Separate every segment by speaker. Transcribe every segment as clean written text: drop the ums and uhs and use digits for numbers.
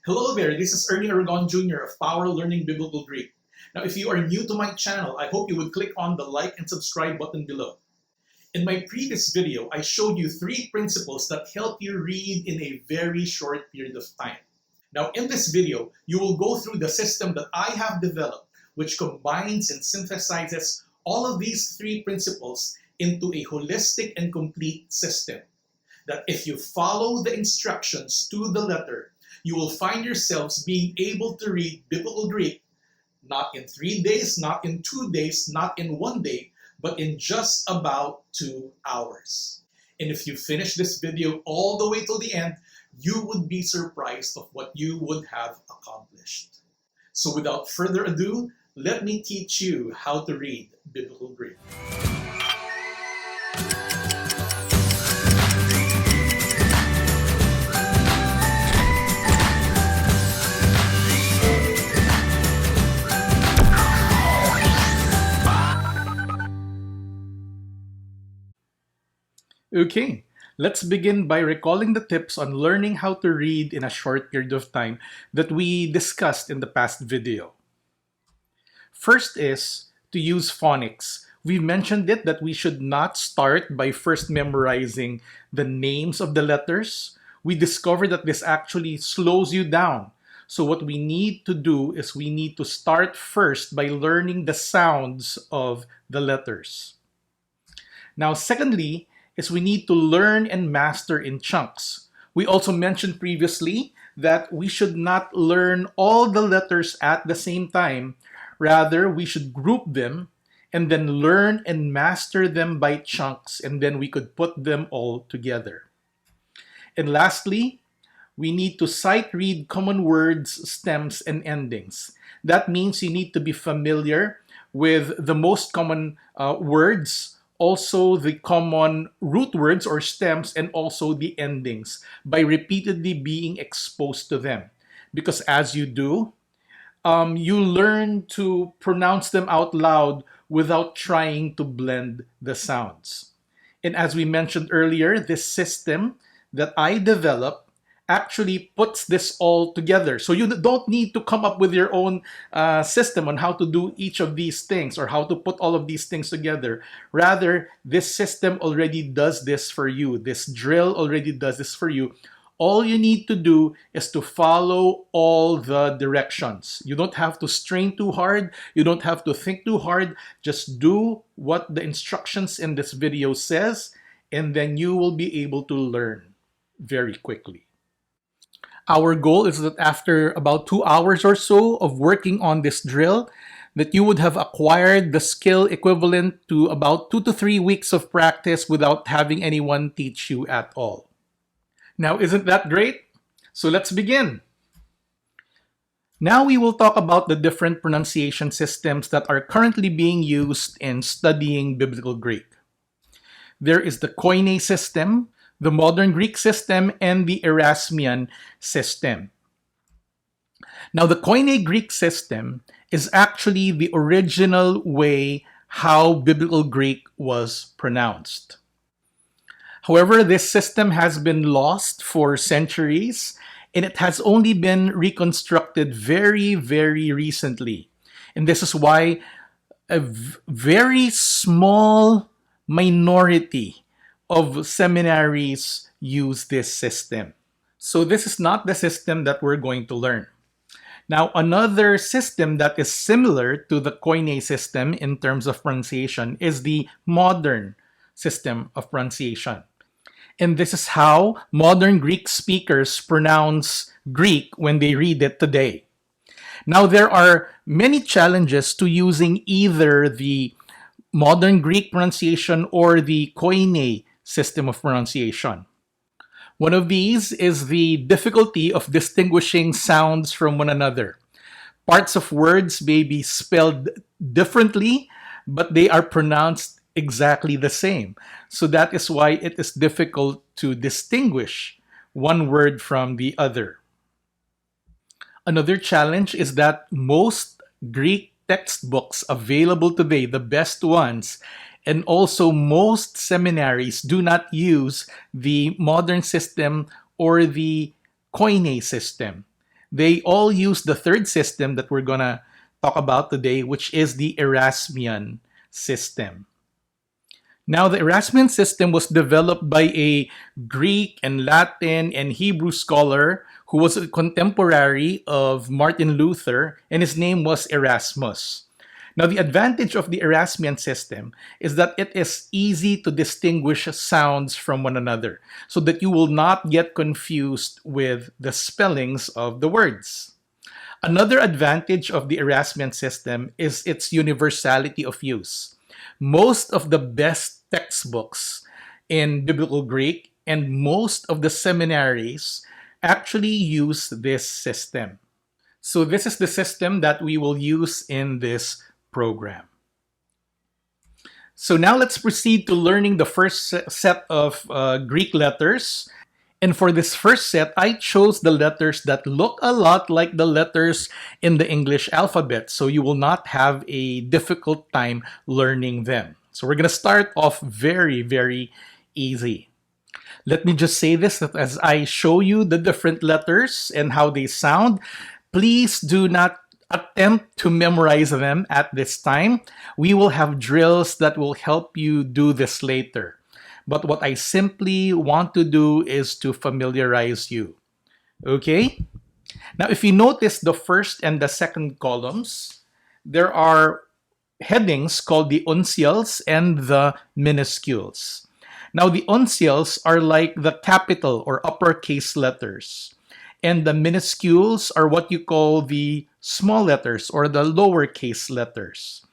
Speaker 1: Hello there, this is Ernie Aragon Jr. of Power Learning Biblical Greek. Now, if you are new to my channel, I hope you would click on the like and subscribe button below. In my previous video, I showed you 3 principles that help you read in a very short period of time. Now, in this video, you will go through the system that I have developed, which combines and synthesizes all of these 3 principles into a holistic and complete system. That if you follow the instructions to the letter, you will find yourselves being able to read Biblical Greek not in 3 days, not in 2 days, not in 1 day, but in just about 2 hours. And if you finish this video all the way till the end, you would be surprised of what you would have accomplished. So without further ado, let me teach you how to read Biblical Greek. Okay, let's begin by recalling the tips on learning how to read in a short period of time that we discussed in the past video. First is to use phonics. We mentioned it that we should not start by first memorizing the names of the letters. We discovered that this actually slows you down. So what we need to do is we need to start first by learning the sounds of the letters. Now, secondly, is we need to learn and master in chunks. We also mentioned previously that we should not learn all the letters at the same time. Rather, we should group them and then learn and master them by chunks, and then we could put them all together. And lastly, we need to sight read common words, stems, and endings. That means you need to be familiar with the most common words, also the common root words or stems, and also the endings by repeatedly being exposed to them. Because as you do, you learn to pronounce them out loud without trying to blend the sounds. And as we mentioned earlier, this system that I developed actually puts this all together. So you don't need to come up with your own system on how to do each of these things or how to put all of these things together. Rather, this system already does this for you. This drill already does this for you. All you need to do is to follow all the directions. You don't have to strain too hard. You don't have to think too hard. Just do what the instructions in this video says, and then you will be able to learn very quickly. Our goal is that after about 2 hours or so of working on this drill, that you would have acquired the skill equivalent to about 2 to 3 weeks of practice without having anyone teach you at all. Now, isn't that great? So let's begin. Now we will talk about the different pronunciation systems that are currently being used in studying Biblical Greek. There is the Koine system, the Modern Greek system, and the Erasmian system. Now, the Koine Greek system is actually the original way how Biblical Greek was pronounced. However, this system has been lost for centuries, and it has only been reconstructed very, very recently. And this is why a very small minority of seminaries use this system. So this is not the system that we're going to learn. Now, another system that is similar to the Koine system in terms of pronunciation is the modern system of pronunciation. And this is how modern Greek speakers pronounce Greek when they read it today. Now, there are many challenges to using either the modern Greek pronunciation or the Koine system of pronunciation. One of these is the difficulty of distinguishing sounds from one another. Parts of words may be spelled differently, but they are pronounced exactly the same. So that is why it is difficult to distinguish one word from the other. Another challenge is that most Greek textbooks available today, the best ones, and also most seminaries do not use the modern system or the Koine system. They all use the third system that we're going to talk about today, which is the Erasmian system. Now, the Erasmian system was developed by a Greek and Latin and Hebrew scholar who was a contemporary of Martin Luther, and his name was Erasmus. Now, the advantage of the Erasmian system is that it is easy to distinguish sounds from one another so that you will not get confused with the spellings of the words. Another advantage of the Erasmian system is its universality of use. Most of the best textbooks in Biblical Greek and most of the seminaries actually use this system. So this is the system that we will use in this program. So now let's proceed to learning the first set of Greek letters. And for this first set, I chose the letters that look a lot like the letters in the English alphabet, so you will not have a difficult time learning them. So we're going to start off very, very easy. Let me just say this, that as I show you the different letters and how they sound, please do not attempt to memorize them at this time. We will have drills that will help you do this later. But what I simply want to do is to familiarize you. Okay? Now, if you notice the first and the second columns, there are headings called the uncials and the minuscules. Now, the uncials are like the capital or uppercase letters. And the minuscules are what you call the small letters or the lowercase letters.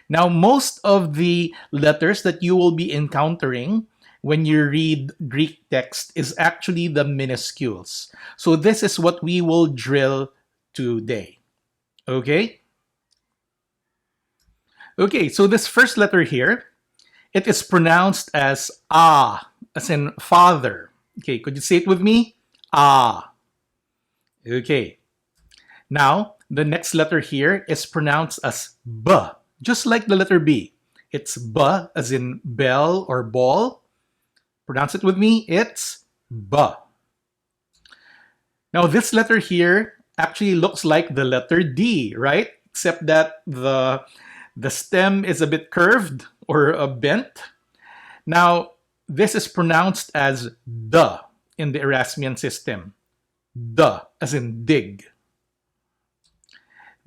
Speaker 1: Now, most of the letters that you will be encountering when you read Greek text is actually the minuscules. So this is what we will drill today. Okay? Okay, so this first letter here, it is pronounced as ah, as in father. Okay, could you say it with me? Ah. Okay. Now, the next letter here is pronounced as b, just like the letter B. It's b as in bell or ball. Pronounce it with me. It's B. Now, this letter here actually looks like the letter D, right? Except that the stem is a bit curved or bent. Now, this is pronounced as D in the Erasmian system. D, as in dig.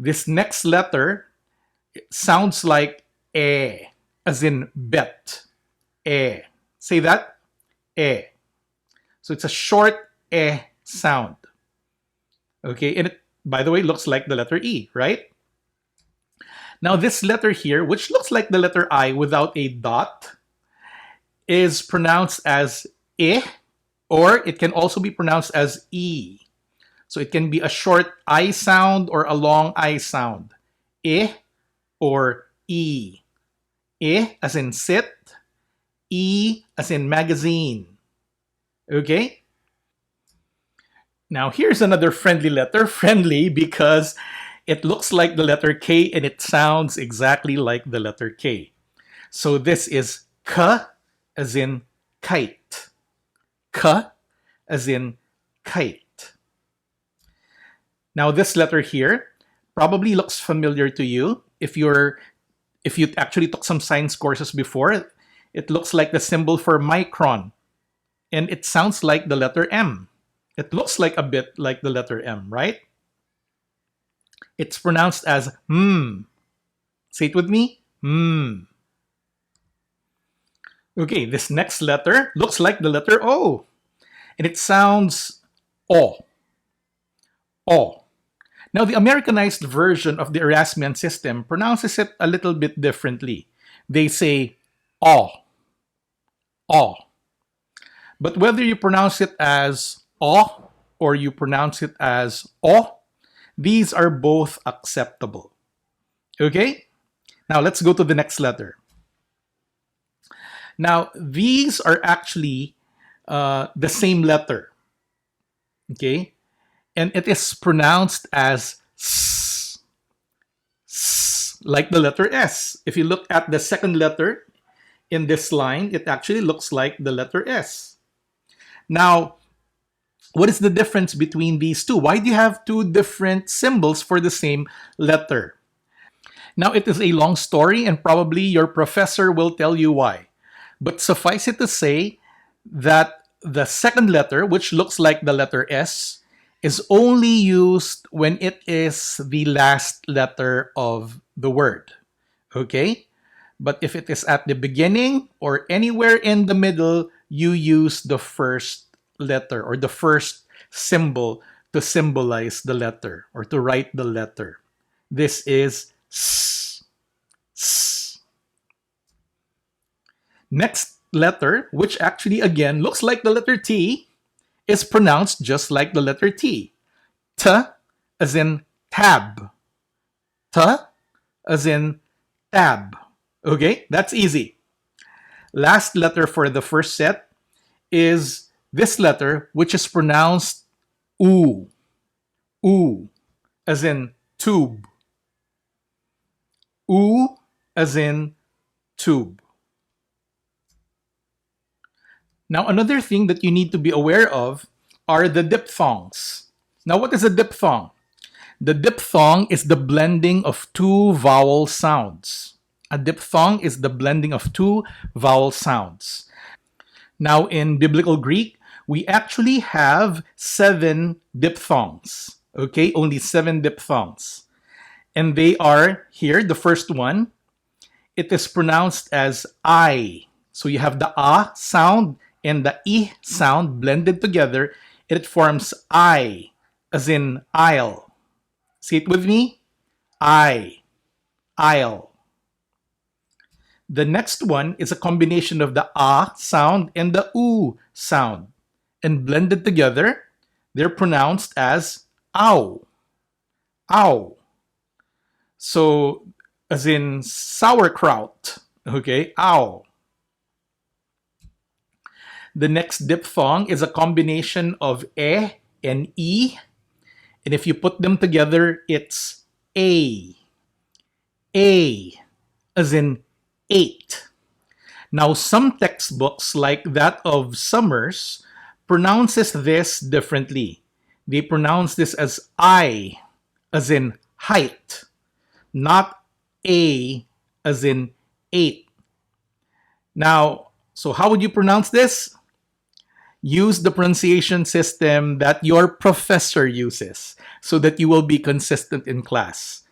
Speaker 1: This next letter sounds like E, as in bet. E. Say that. E. So it's a short E sound. Okay, and it, by the way, looks like the letter E, right? Now this letter here, which looks like the letter I without a dot, is pronounced as E, or it can also be pronounced as E. So it can be a short I sound or a long I sound. E or E. E as in sit, E as in magazine. Okay? Now here's another friendly letter. Friendly because it looks like the letter K and it sounds exactly like the letter K. So this is K as in kite. K as in kite. Now this letter here probably looks familiar to you if you actually took some science courses before. It looks like the symbol for micron, and it sounds like the letter M. It looks like a bit like the letter M, right? It's pronounced as mm. Say it with me. Mm. Okay, this next letter looks like the letter O, and it sounds O. O. Now, the Americanized version of the Erasmian system pronounces it a little bit differently. They say O. O. But whether you pronounce it as O or you pronounce it as O, these are both acceptable. Okay? Now, let's go to the next letter. Now, these are actually the same letter. Okay? And it is pronounced as S, like the letter S. If you look at the second letter in this line, it actually looks like the letter S. Now, What is the difference between these two? Why do you have two different symbols for the same letter? Now, it is a long story, and probably your professor will tell you why. But suffice it to say that the second letter, which looks like the letter S, is only used when it is the last letter of the word. Okay? But if it is at the beginning or anywhere in the middle, you use the first letter or the first symbol to symbolize the letter or to write the letter. This is S. S. Next letter, which actually again looks like the letter T, is pronounced just like the letter T. T as in tab. T as in tab. Okay, that's easy. Last letter for the first set is this letter, which is pronounced oo. Oo as in tube. Oo as in tube. Now, another thing that you need to be aware of are the diphthongs. Now, what is a diphthong? The diphthong is the blending of two vowel sounds. A diphthong is the blending of two vowel sounds. Now, in Biblical Greek, we actually have 7 diphthongs. Okay, only 7 diphthongs. And they are here, the first one, it is pronounced as I. So you have the A sound and the I sound blended together. It forms I, as in aisle. See it with me? I, aisle. The next one is a combination of the A sound and the U sound. And blended together, they're pronounced as ow. Ow. So, as in sauerkraut. Okay, ow. The next diphthong is a combination of E and E. And if you put them together, it's A. A, as in 8. Now, some textbooks, like that of Summers, pronounces this differently. They pronounce this as I, as in height, not A, as in 8. Now, so how would you pronounce this? Use the pronunciation system that your professor uses so that you will be consistent in class.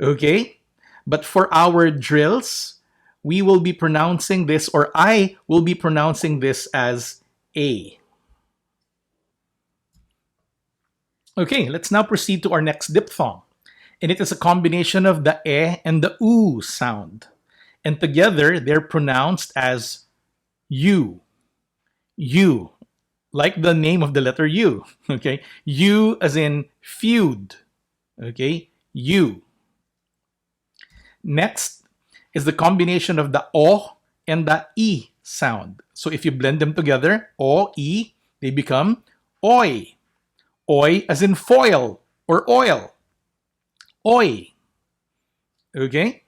Speaker 1: Okay? But for our drills, we will be pronouncing this, or I will be pronouncing this as A. Okay, let's now proceed to our next diphthong. And it is a combination of the E and the U sound. And together, they're pronounced as U. U, like the name of the letter U. Okay, U as in feud. Okay, U. Next is the combination of the O and the E sound. So if you blend them together, O, E, they become Oi. Oi as in foil or oil. Oi. Okay?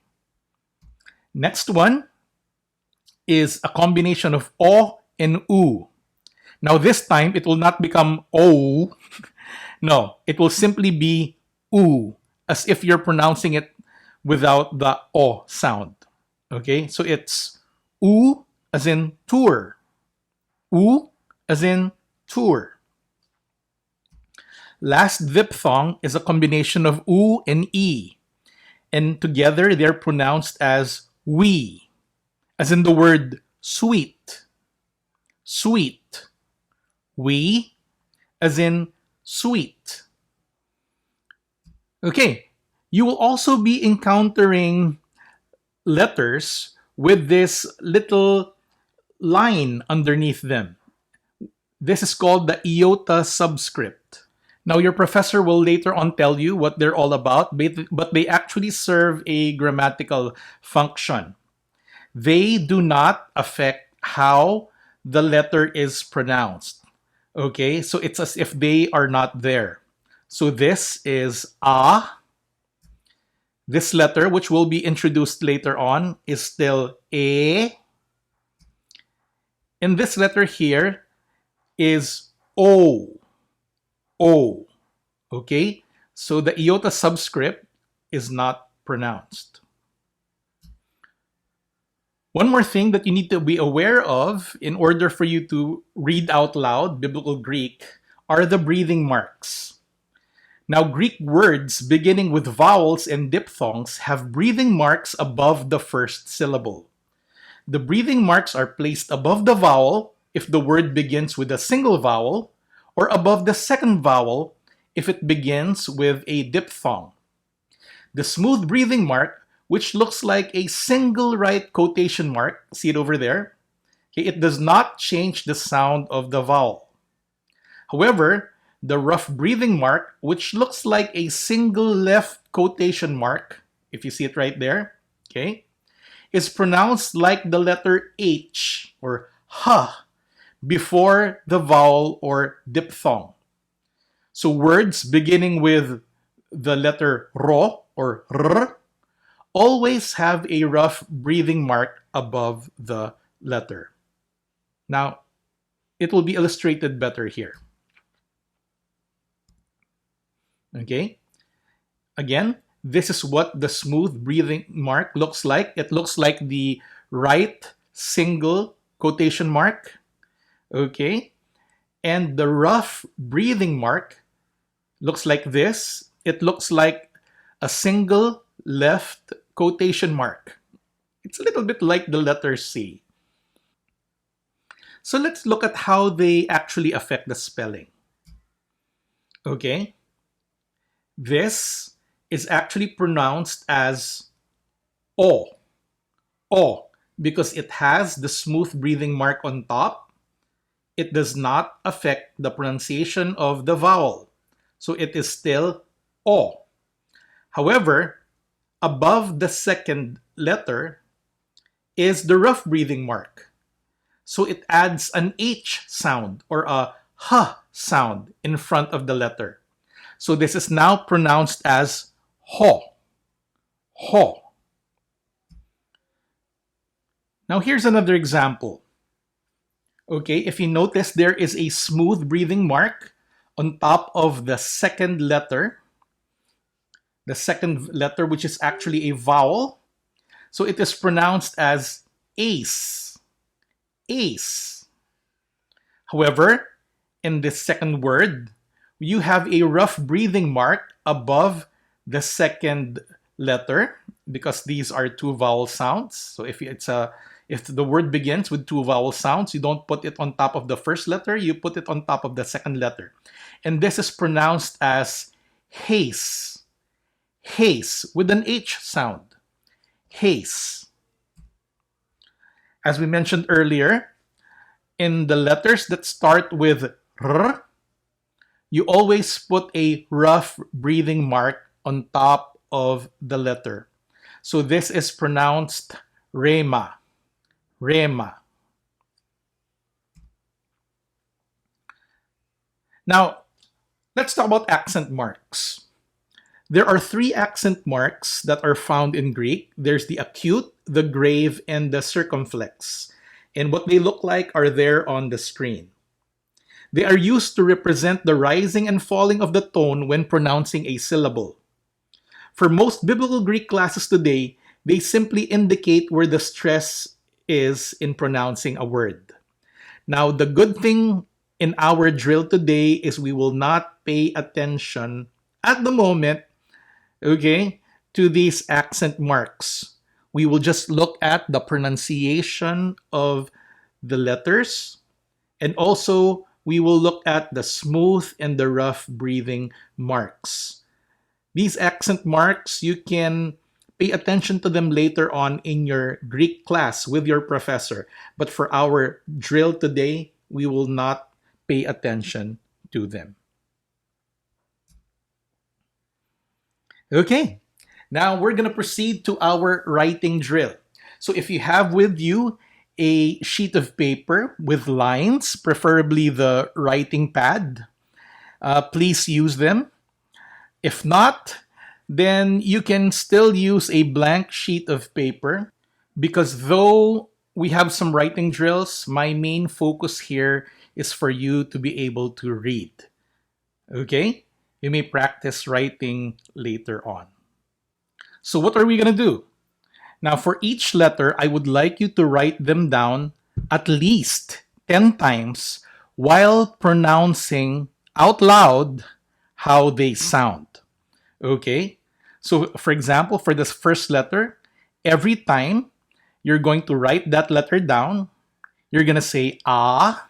Speaker 1: Next one is a combination of O and U. Now this time, it will not become O. No, it will simply be U, as if you're pronouncing it without the O sound. Okay? So it's U as in tour. U as in tour. Last diphthong is a combination of U and E. And together, they're pronounced as we, as in the word sweet. Sweet. We, as in sweet. Okay, you will also be encountering letters with this little line underneath them. This is called the iota subscript. Now, your professor will later on tell you what they're all about, but they actually serve a grammatical function. They do not affect how the letter is pronounced. Okay, so it's as if they are not there. So this is A. This letter, which will be introduced later on, is still E. And this letter here is O. O. Okay? So the iota subscript is not pronounced. One more thing that you need to be aware of in order for you to read out loud Biblical Greek are the breathing marks. Now, Greek words beginning with vowels and diphthongs have breathing marks above the first syllable. The breathing marks are placed above the vowel if the word begins with a single vowel, or above the second vowel if it begins with a diphthong. The smooth breathing mark, which looks like a single right quotation mark, see it over there? Okay, it does not change the sound of the vowel. However, the rough breathing mark, which looks like a single left quotation mark, if you see it right there, okay, is pronounced like the letter H or H before the vowel or diphthong. So words beginning with the letter Ro or R always have a rough breathing mark above the letter. Now, it will be illustrated better here. Okay? Again, this is what the smooth breathing mark looks like. It looks like the right single quotation mark. Okay? And the rough breathing mark looks like this. It looks like a single left quotation mark. It's a little bit like the letter C. So let's look at how they actually affect the spelling. Okay? This is actually pronounced as O. O, because it has the smooth breathing mark on top. It does not affect the pronunciation of the vowel. So it is still O. However, above the second letter is the rough breathing mark. So it adds an H sound or a H sound in front of the letter. So this is now pronounced as Ho. Ho. Now here's another example. Okay, if you notice, there is a smooth breathing mark on top of the second letter. The second letter, which is actually a vowel. So it is pronounced as ace. Ace. However, in this second word, you have a rough breathing mark above the second letter because these are two vowel sounds. So if the word begins with two vowel sounds, you don't put it on top of the first letter, you put it on top of the second letter. And this is pronounced as haze. Haze with an H sound. Haze. As we mentioned earlier, in the letters that start with R, you always put a rough breathing mark on top of the letter. So this is pronounced Rema. Rema. Now, let's talk about accent marks. There are three accent marks that are found in Greek. There's the acute, the grave, and the circumflex. And what they look like are there on the screen. They are used to represent the rising and falling of the tone when pronouncing a syllable. For most biblical Greek classes today, they simply indicate where the stress is in pronouncing a word. Now, the good thing in our drill today is we will not pay attention at the moment, okay, to these accent marks. We will just look at the pronunciation of the letters, and also we will look at the smooth and the rough breathing marks. These accent marks, you can pay attention to them later on in your Greek class with your professor. But for our drill today, we will not pay attention to them. Okay, now we're going to proceed to our writing drill. So if you have with you a sheet of paper with lines, preferably the writing pad, please use them. If not, then you can still use a blank sheet of paper because though we have some writing drills, my main focus here is for you to be able to read. Okay? You may practice writing later on. So what are we going to do? Now, for each letter, I would like you to write them down at least 10 times while pronouncing out loud how they sound. Okay? So, for example, for this first letter, every time you're going to write that letter down, you're going to say ah,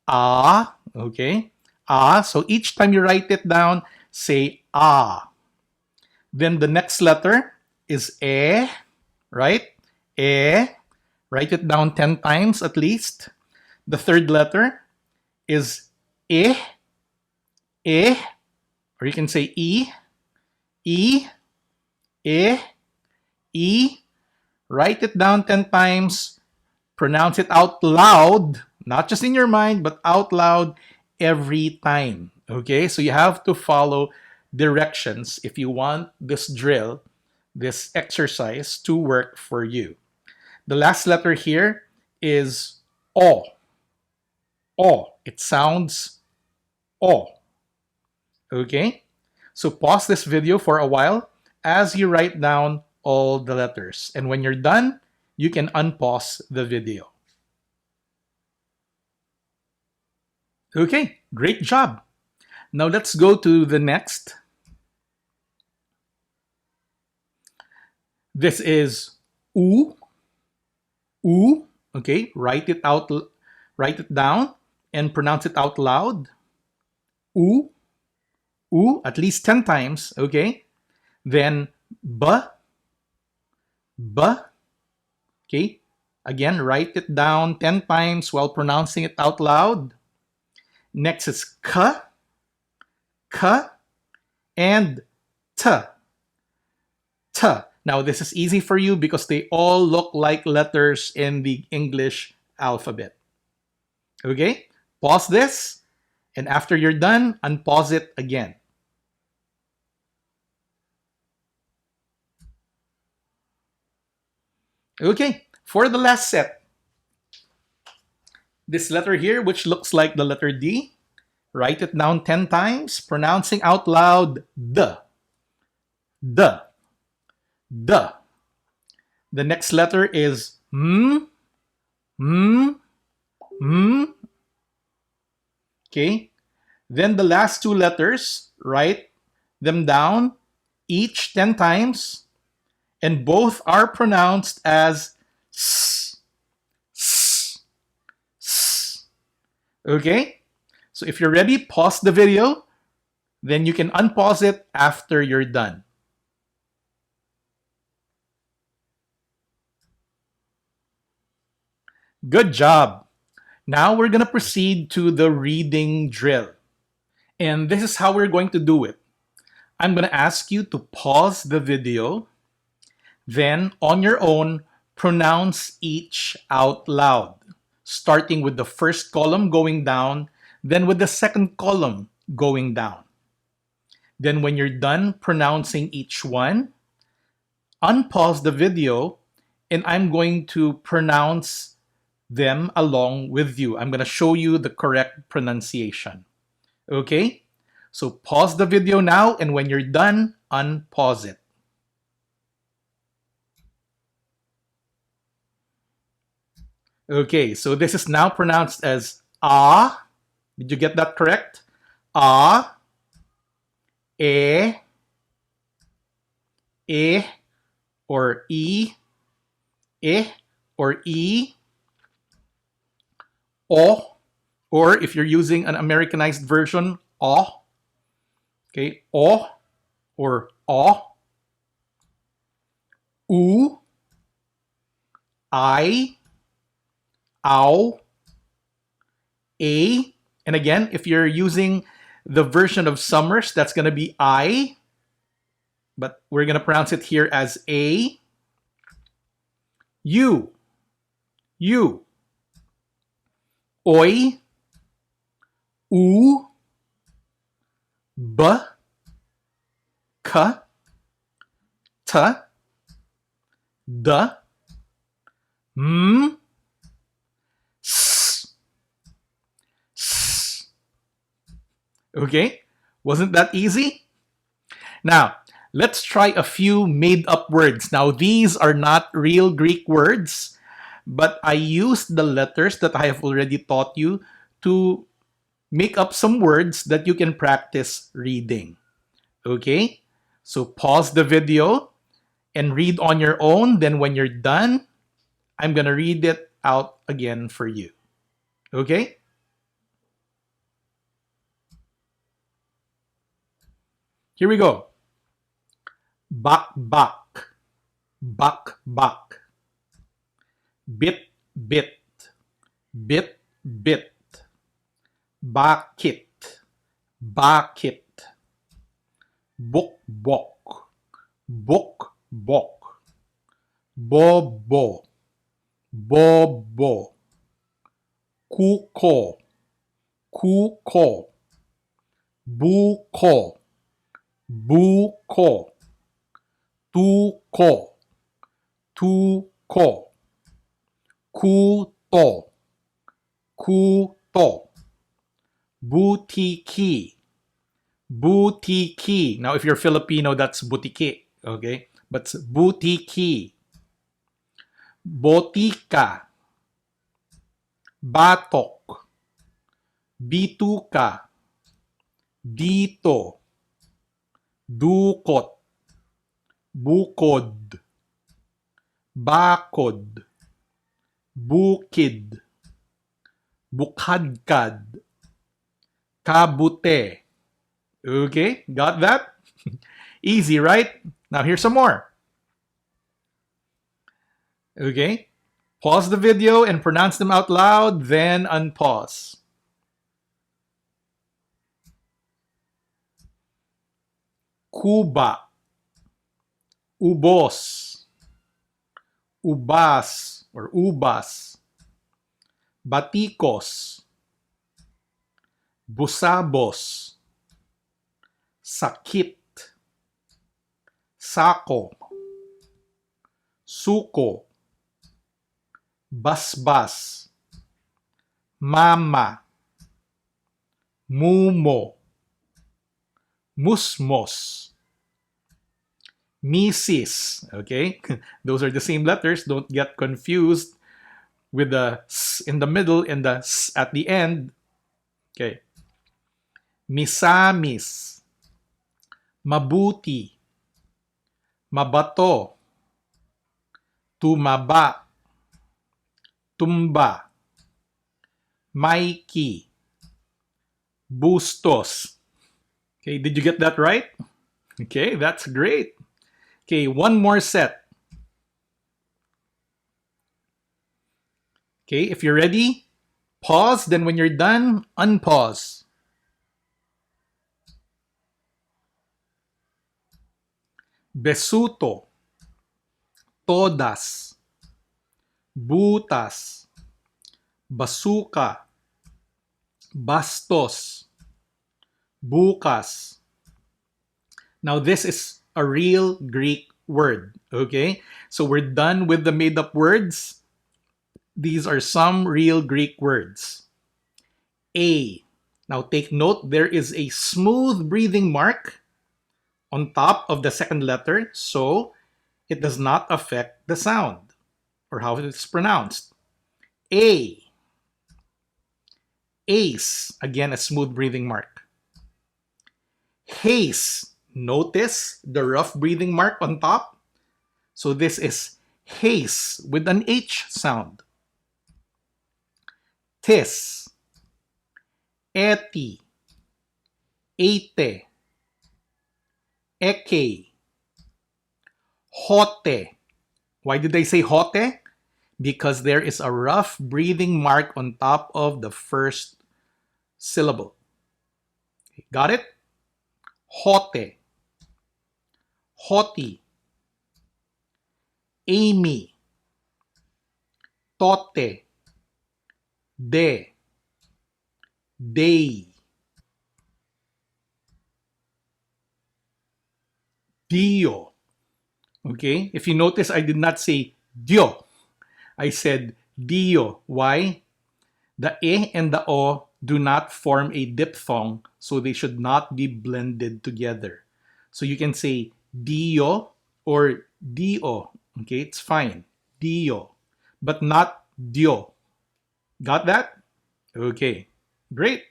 Speaker 1: ah, okay? Ah. So each time you write it down, say ah. Then the next letter is right? Eh. Write it down 10 times at least. The third letter is eh, eh, or you can say e, eh, e. Write it down 10 times. Pronounce it out loud, not just in your mind, but out loud every time. Okay, so you have to follow directions if you want this drill, this exercise to work for you. The last letter here is O. O. It sounds O. Okay? So pause this video for a while as you write down all the letters. And when you're done, you can unpause the video. Okay, great job. Now let's go to the next. This is U. U. Okay, write it down and pronounce it out loud. U. U, at least 10 times, okay? Then B. B. Okay, again, write it down 10 times while pronouncing it out loud. Next is K. K. And T. T. Now, this is easy for you because they all look like letters in the English alphabet. Okay? Pause this, and after you're done, unpause it again. Okay, for the last set, this letter here, which looks like the letter D, write it down 10 times, pronouncing out loud D. D. D. The next letter is M. M. M. Okay. Then the last two letters, write them down each 10 times, and both are pronounced as S. S. S. Okay? So if you're ready, pause the video. Then you can unpause it after you're done. Good job. Now we're going to proceed to the reading drill. And this is how we're going to do it. I'm going to ask you to pause the video. Then, on your own, pronounce each out loud, starting with the first column going down, then with the second column going down. Then when you're done pronouncing each one, unpause the video, and I'm going to pronounce them along with you. I'm going to show you the correct pronunciation. Okay? So pause the video now, and when you're done, unpause it. Okay, so this is now pronounced as ah. Did you get that correct? Ah, eh, or e, or e, o, or if you're using an Americanized version, o. Okay, o or o, u, I, ow, a. And again, if you're using the version of Summers, that's going to be I, but we're going to pronounce it here as a. You, oi, u, b, k, t, d, m, s, s. Okay? Wasn't that easy? Now, let's try a few made up words. Now, these are not real Greek words, but I used the letters that I have already taught you to make up some words that you can practice reading. Okay? So pause the video and read on your own. Then when you're done, I'm going to read it out again for you. Okay? Here we go. Bak bak. Bak bak. Bit bit. Bit bit. Bakit. Bakit. Bok bok. Bok bok. Bobo. Bobo. Kuko. Kuko. Buko. Buko. Tuko. Tuko. Kuto. Kuto. Butiki. Butiki. Now, if you're Filipino, that's butiki. Okay? But butiki. Botika. Batok. Bituka. Dito. Dukot. Bukod. Bakod. Bukid. Bukadkad. Kabute. Okay, got that? Easy, right? Now here's some more. Okay, pause the video and pronounce them out loud, then unpause. Kuba. Ubos. Ubas or ubas. Batikos. Busabos. Sakit. Sako. Suko. Basbas. Mama. Mumo. Musmos. Misis. Okay? Those are the same letters. Don't get confused with the s in the middle and the s at the end. Okay. Misamis. Mabuti. Mabato. Tumaba. Tumba. Maiki. Bustos. Okay, did you get that right? Okay, that's great. Okay, one more set. Okay, if you're ready, pause. Then when you're done, unpause. Besuto. Todas. Butas. Basuka. Bastos. Bukas. Now this is a real Greek word, okay? So we're done with the made up words. These are some real Greek words. A. Now take note, there is a smooth breathing mark on top of the second letter, so it does not affect the sound or how it's pronounced. A. Ace. Again, a smooth breathing mark. Haze. Notice the rough breathing mark on top. So this is haze with an H sound. Tis. Eti. Ete. Eke. Hote. Why did I say hote? Because there is a rough breathing mark on top of the first syllable. Got it? Hote. Hoti. Amy. Tote. De. Day. Dio. Okay? If you notice, I did not say Dio. I said Dio. Why? The E and the O do not form a diphthong, so they should not be blended together. So you can say dio or dio. Okay, it's fine. Dio, but not dio. Got that? Okay, great.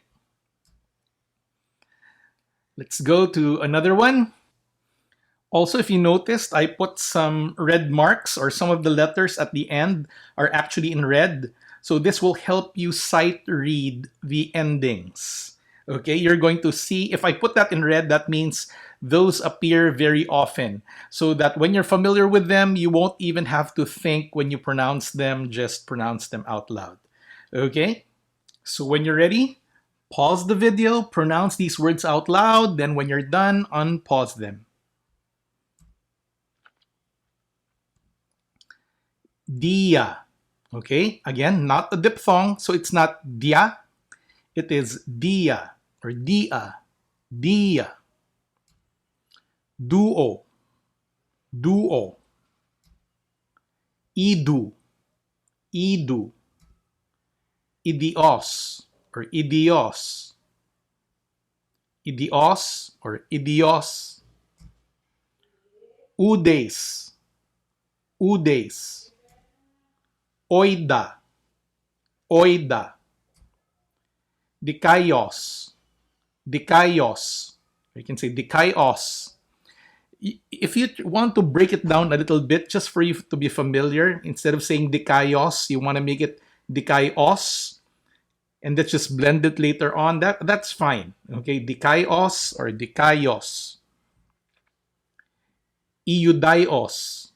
Speaker 1: Let's go to another one. Also, if you noticed, I put some red marks, or some of the letters at the end are actually in red. So this will help you sight read the endings. Okay, you're going to see, if I put that in red, that means those appear very often. So that when you're familiar with them, you won't even have to think when you pronounce them, just pronounce them out loud. Okay, so when you're ready, pause the video, pronounce these words out loud, then when you're done, unpause them. Dia. Okay, again, not a diphthong, so it's not dia, it is dia or dia. Dia. Duo. Duo. Idu. Idu. Idios or idios. Idios or idios. Udes. Udes. Oida. Oida. Dikaios. Dikaios. You can say dikaios. If you want to break it down a little bit, just for you to be familiar, instead of saying dikaios, you want to make it dikaios, and let's just blend it later on. That's fine. Okay, dikaios or dikaios. Iudaios.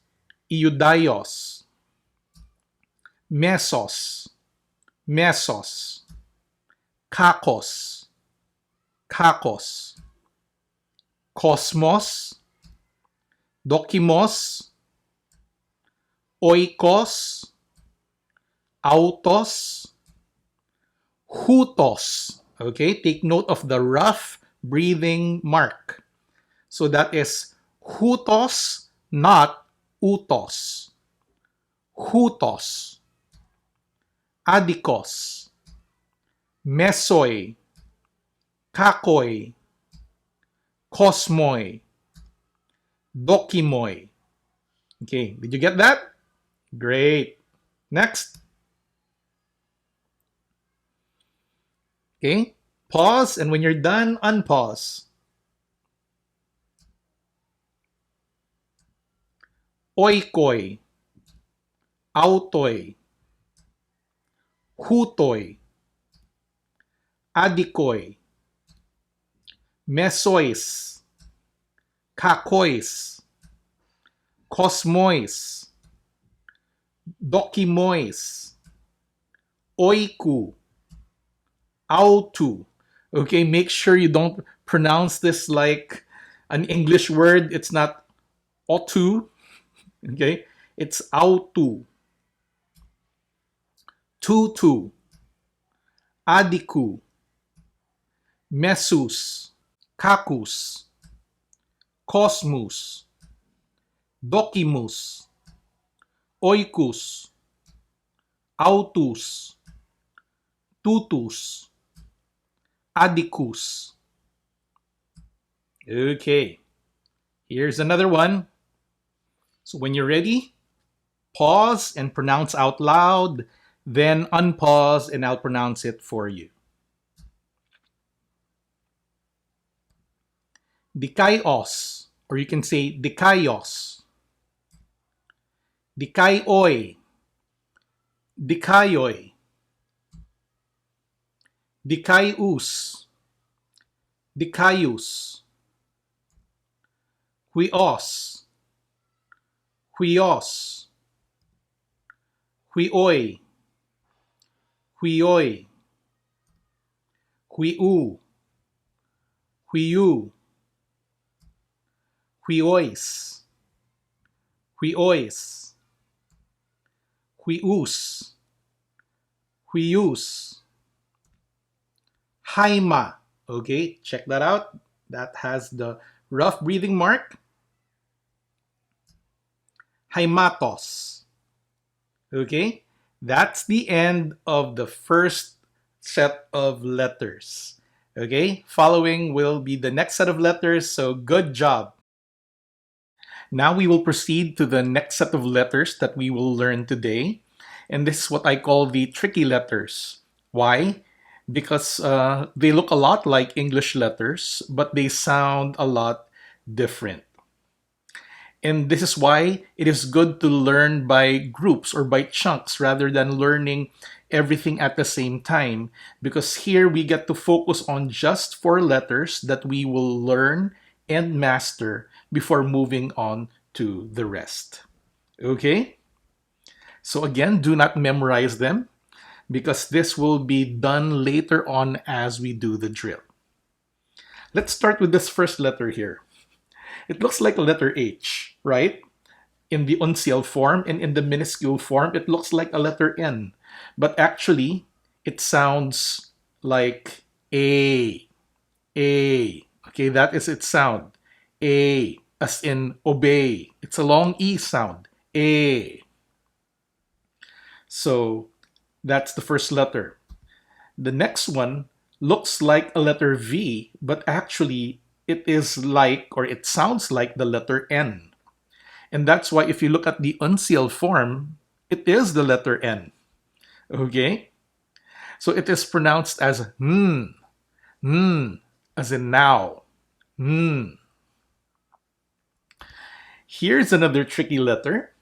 Speaker 1: Iudaios. Mesos. Mesos. Kakos. Kakos. Cosmos. Dokimos. Oikos. Autos. Hutos. Okay, take note of the rough breathing mark. So that is hutos, not utos. Hutos. Adikos. Mesoi. Kakoi. Kosmoi. Dokimoi. Okay, did you get that? Great. Next. Okay, pause, and when you're done, unpause. Oikoi. Autoi. Hutoi. Adikoi. Mesois. Kakois. Kosmois. Dokimois. Oiku. Autu. Okay, make sure you don't pronounce this like an English word. It's not otu. Okay, it's autu. Tutu. Adiku. Mesus. Kakus. Cosmus. Dokimus. Oikus. Autus. Tutus. Adicus. Okay, here's another one. So when you're ready, pause and pronounce out loud, then unpause and I'll pronounce it for you. Dikaios, or you can say dikaios. Dikaioi. Dikaioi. Dikaius. Dikaius. Huios. Huios. Huioi. Huioi. Huiu. Huiu. Huiois. Huiois. Huius. Huius. Haima. Okay, check that out. That has the rough breathing mark. Haimatos. Okay, that's the end of the first set of letters. Okay, following will be the next set of letters, so good job. Now we will proceed to the next set of letters that we will learn today. And this is what I call the tricky letters. Why? Because they look a lot like English letters, but they sound a lot different. And this is why it is good to learn by groups or by chunks rather than learning everything at the same time. Because here we get to focus on just 4 letters that we will learn and master before moving on to the rest. Okay? So again, do not memorize them because this will be done later on as we do the drill. Let's start with this first letter here. It looks like a letter H, right? In the uncial form, and in the minuscule form, it looks like a letter N. But actually, it sounds like A. A. Okay, that is its sound. A, as in obey. It's a long E sound. A. So that's the first letter. The next one looks like a letter V, but actually it is like, or it sounds like the letter N. And that's why if you look at the uncial form, it is the letter N. Okay? So it is pronounced as N, as in now. N. Here's another tricky letter.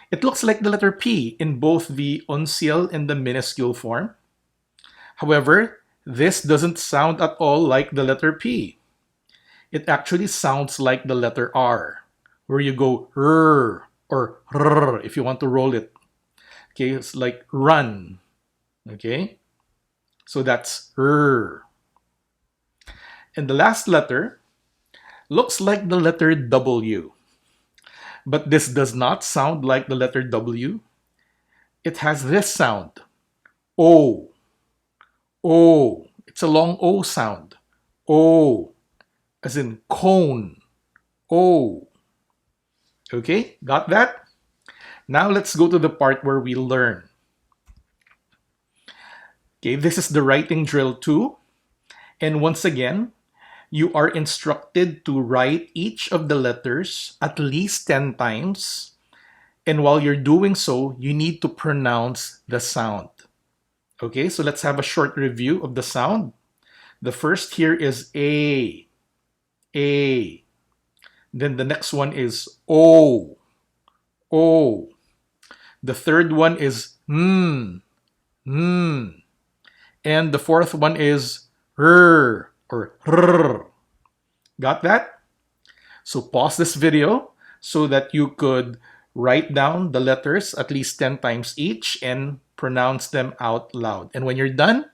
Speaker 1: It looks like the letter P in both the uncial and the minuscule form. However, this doesn't sound at all like the letter P. It actually sounds like the letter R, where you go R or R if you want to roll it. Okay, it's like run. Okay, so that's R. And the last letter looks like the letter W. But this does not sound like the letter W. It has this sound. O. O. It's a long O sound. O. As in cone. O. Okay, got that? Now let's go to the part where we learn. Okay, this is the writing drill 2. And once again, you are instructed to write each of the letters at least 10 times. And while you're doing so, you need to pronounce the sound. Okay, so let's have a short review of the sound. The first here is A. A. Then the next one is O. O. The third one is And the fourth one is R or R. Got that? So pause this video so that you could write down the letters at least 10 times each and pronounce them out loud. And when you're done,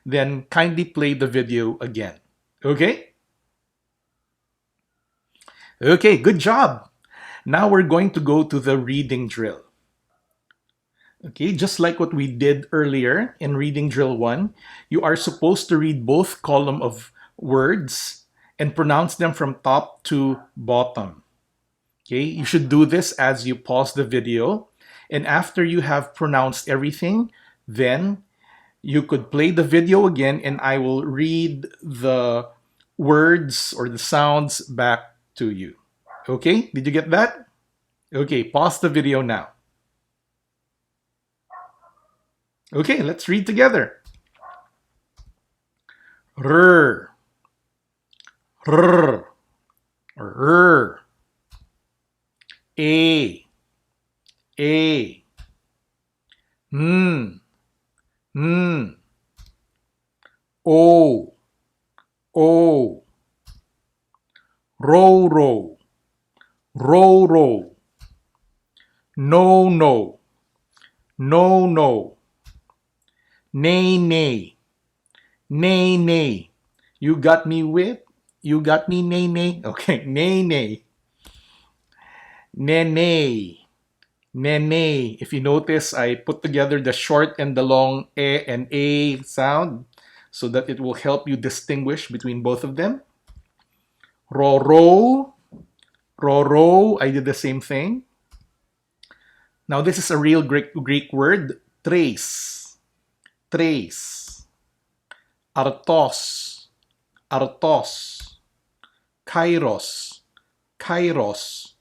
Speaker 1: then kindly play the video again. Okay? Okay, good job. Now we're going to go to the reading drill. Okay, just like what we did earlier in reading drill 1, you are supposed to read both column of words and pronounce them from top to bottom. Okay, you should do this as you pause the video. And after you have pronounced everything, then you could play the video again and I will read the words or the sounds back to you. Okay, did you get that? Okay, pause the video now. Okay, let's read together. R, R, R, A, O, O, row, row, row, row, no, no, no, no, nay, nay, nay, nay. You got me with, you got me, nay, nay. Okay, nay, nay. Nene. Nene. If you notice, I put together the short and the long E and A sound so that it will help you distinguish between both of them. Roro. Roro. I did the same thing. Now this is a real Greek word. Trace. Trace. artos, artos, kairos, kairos,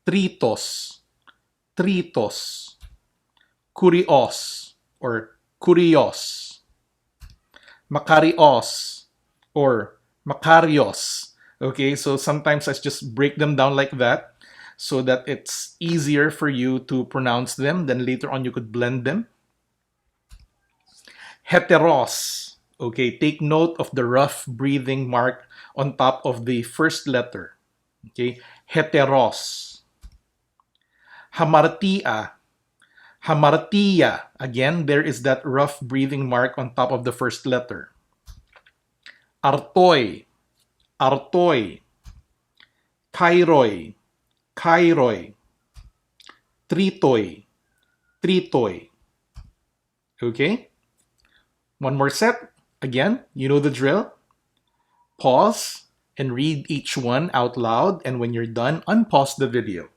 Speaker 1: tritos, tritos, kurios or kurios, makarios or makarios. Okay, so sometimes I just break them down like that so that it's easier for you to pronounce them. Then later on you could blend them. Heteros. Okay, take note of the rough breathing mark on top of the first letter. Okay, heteros. Hamartia. Hamartia. Again, there is that rough breathing mark on top of the first letter. Artoy. Artoy. Kairoi. Kairoi. Tritoy. Tritoy. Okay? One more set. Again, you know the drill. Pause and read each one out loud, and when you're done, unpause the video.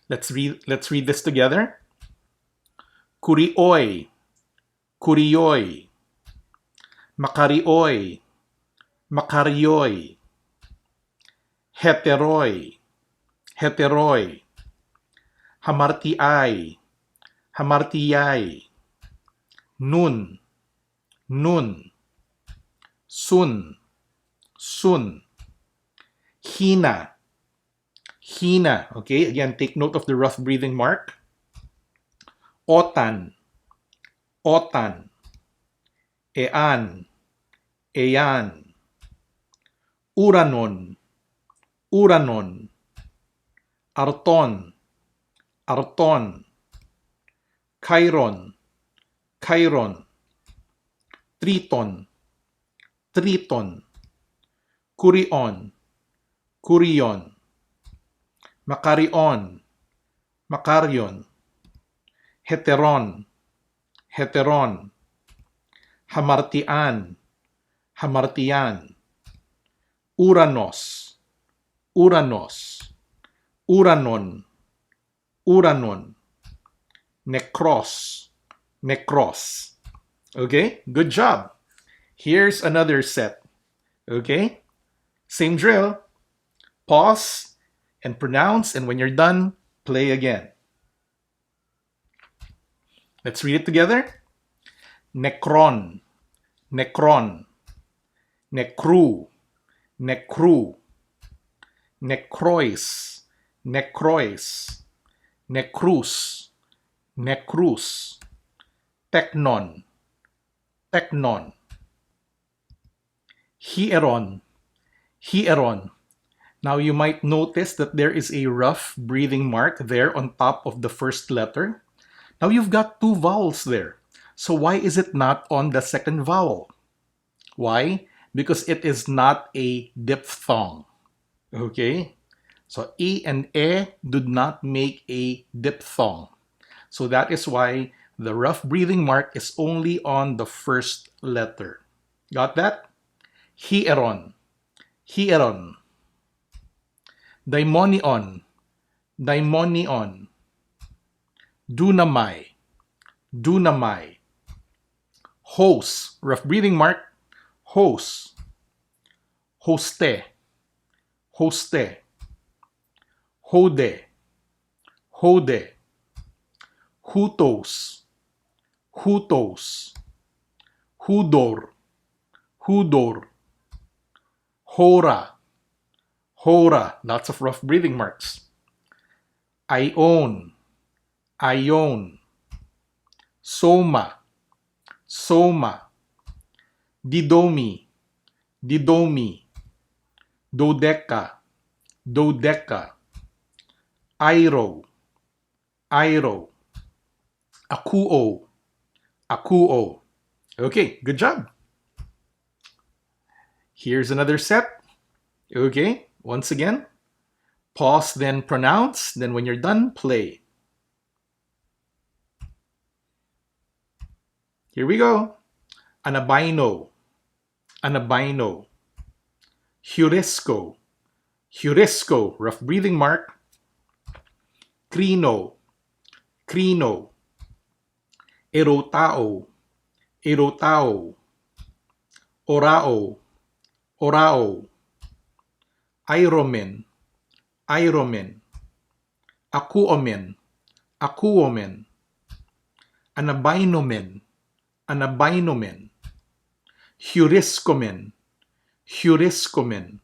Speaker 1: Let's read this together. Kurioi. Kurioi. Makarioi. Makarioi. Heteroi. Heteroi. Hamartiai. Hamartiai. Nun. Nun. Sun. Sun. Hina. Hina. Okay, again, take note of the rough breathing mark. Otan. Otan. Ean. Ean. Uranon. Uranon. Arton. Arton. Chiron. Chiron. Triton. Triton. Kurion. Kurion. Makarion. Makarion. Heteron. Heteron. Hamartian. Hamartian. Uranos. Uranos. Uranon. Uranon. Necros. Necros. Okay, good job. Here's another set. Okay, same drill. Pause and pronounce, and when you're done, play again. Let's read it together. Necron. Necron. Necru. Necru. Necrois. Necrois. Necrus. Necrus. Technon. Technon. Hieron. Hieron. Now you might notice that there is a rough breathing mark there on top of the first letter. Now you've got two vowels there. So why is it not on the second vowel? Why? Because it is not a diphthong. Okay? So E and E do not make a diphthong. So that is why the rough breathing mark is only on the first letter. Got that? Hieron. Hieron. Daimonion. Daimonion. Dunamai. Dunamai. Hos. Rough breathing mark. Hos. Hoste. Hoste. Hode. Hode. Hutos. Hutos. Hudor. Hudor. Hora. Hora. Lots of rough breathing marks. Ion. Ion. Soma. Soma. Didomi. Didomi. Dodeca. Dodeca. Airo. Airo. Akuo. Akuo. Okay, good job. Here's another set. Okay, once again, pause, then pronounce, then when you're done, play. Here we go. Anabino. Anabino. Heurisco. Heurisco, rough breathing mark. Crino. Crino. erotao, erotao, orao, orao, airomen, airomen, akuomen, akuomen, anabainomen, anabainomen, heuriscomen, heuriscomen,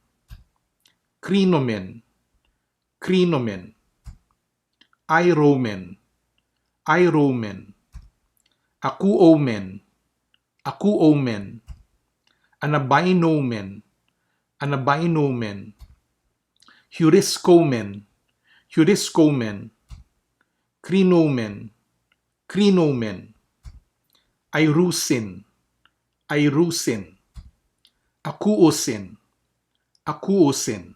Speaker 1: crinomen, crinomen, airomen, airomen, akuomen, akuomen, anabainomen, anabainomen, heuriscomen, heuriscomen, crinomen, crinomen, airusin, airusin, akuosin, akuosin,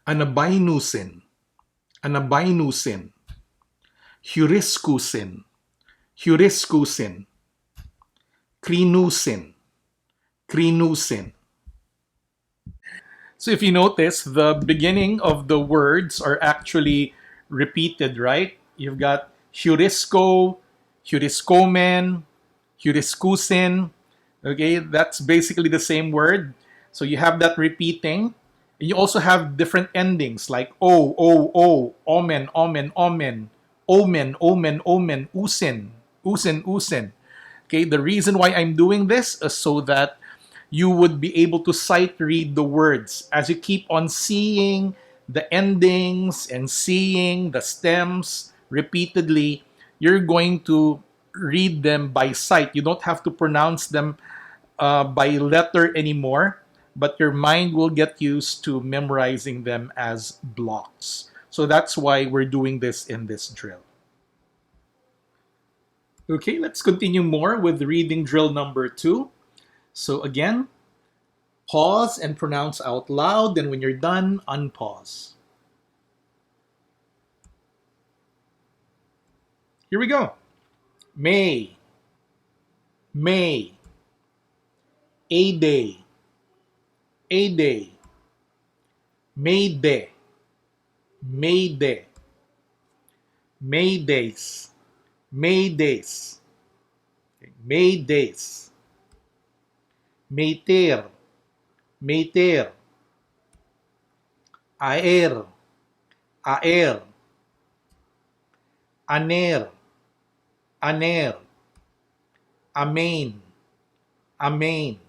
Speaker 1: anabainusin, anabainusin, heuriscusin, heuriscusin, crinusin, crinusin. So if you notice, the beginning of the words are actually repeated, right? You've got heurisco, heuriscomen, heuriscusin. Okay, that's basically the same word. So you have that repeating. And you also have different endings like o, omen, omen, omen, omen, omen, omen, usin, usin, usin. Okay, the reason why I'm doing this is so that you would be able to sight read the words as you keep on seeing the endings and seeing the stems repeatedly. You're going to read them by sight. You don't have to pronounce them by letter anymore, but your mind will get used to memorizing them as blocks. So that's why we're doing this in this drill. Okay, let's continue more with reading drill number 2. So again, pause and pronounce out loud. Then when you're done, unpause. Here we go. May, May, a day, a day, May day, May day, May days, May days, May days, Meter, Meter, aer, aer, aner, aner, amen, amen,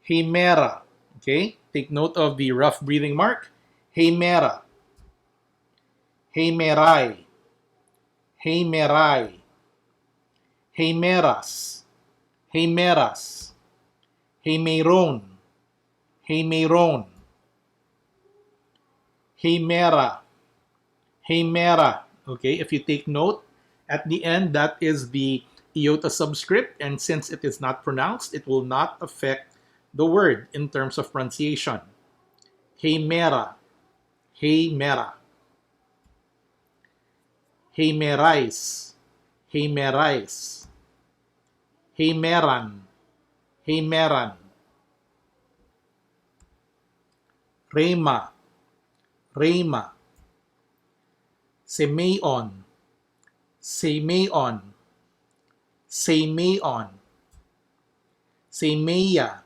Speaker 1: hemera. Okay, take note of the rough breathing mark. Hemera, hemerai, hemerai, hemeras, hemeras, hemeron, hemeron, hemera, hemera. Okay, if you take note, at the end, that is the iota subscript, and since it is not pronounced, it will not affect the word in terms of pronunciation. Hemera, hemera, hemerais, hemerais, hemeran, hemeran, rema, rema, semeion, semeion, semeion, semeia,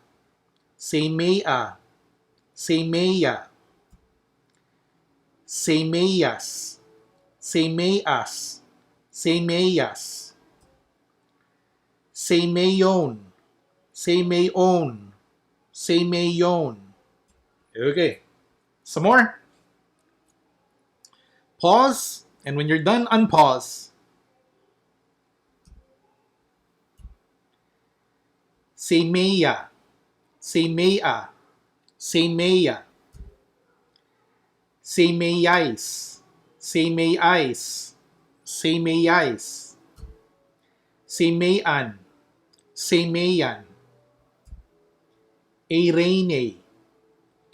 Speaker 1: semeia, semeia, semeias, semeias, semeias, semeion, semeion, semeion. Okay, some more. Pause, and when you're done, unpause. Semeia, semeia, semeia, semeiais, semeiais, semeiais, semeian, semeian, eirene,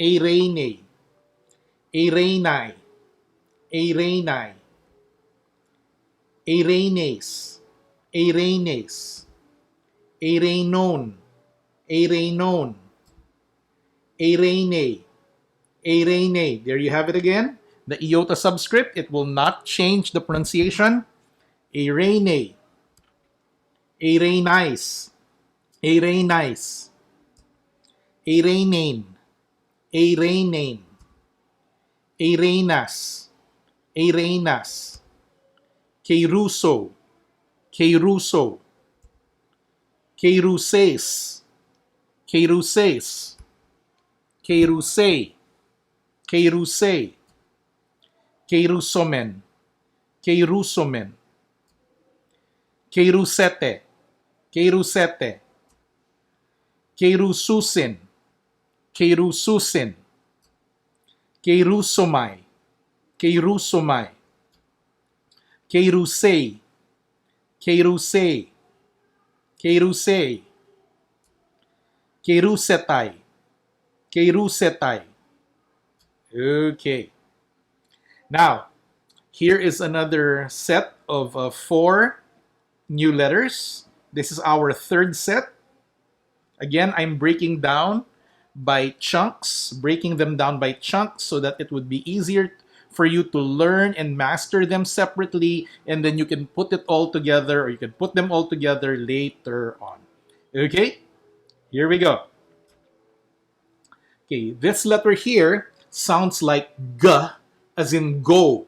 Speaker 1: eirene, eirenai, eirenai, eirenes, eirenes, eirenon, eirenon, eirene, eirene. There you have it again. The iota subscript, it will not change the pronunciation. Eirene, Arenice, Arenice, Arenane, Arenane, Arenas, Arenas, Keiruso, Keiruso, Keiruses, Keiruses, Keirusei, Keirusei, Keirusomen, Keirusomen, Keirusete, Keirusete, Keirususin, Keirususin, Keirusomai, Keirusomai, Keirusei, Keirusei, Keirusei, Keirusetai, Keirusetai. Okay. Now, here is another set of 4 new letters. This is our third set. Again, I'm breaking down by chunks, breaking them down by chunks so that it would be easier for you to learn and master them separately, and then you can put it all together, or you can put them all together later on. Okay, here we go. Okay, this letter here sounds like G as in go.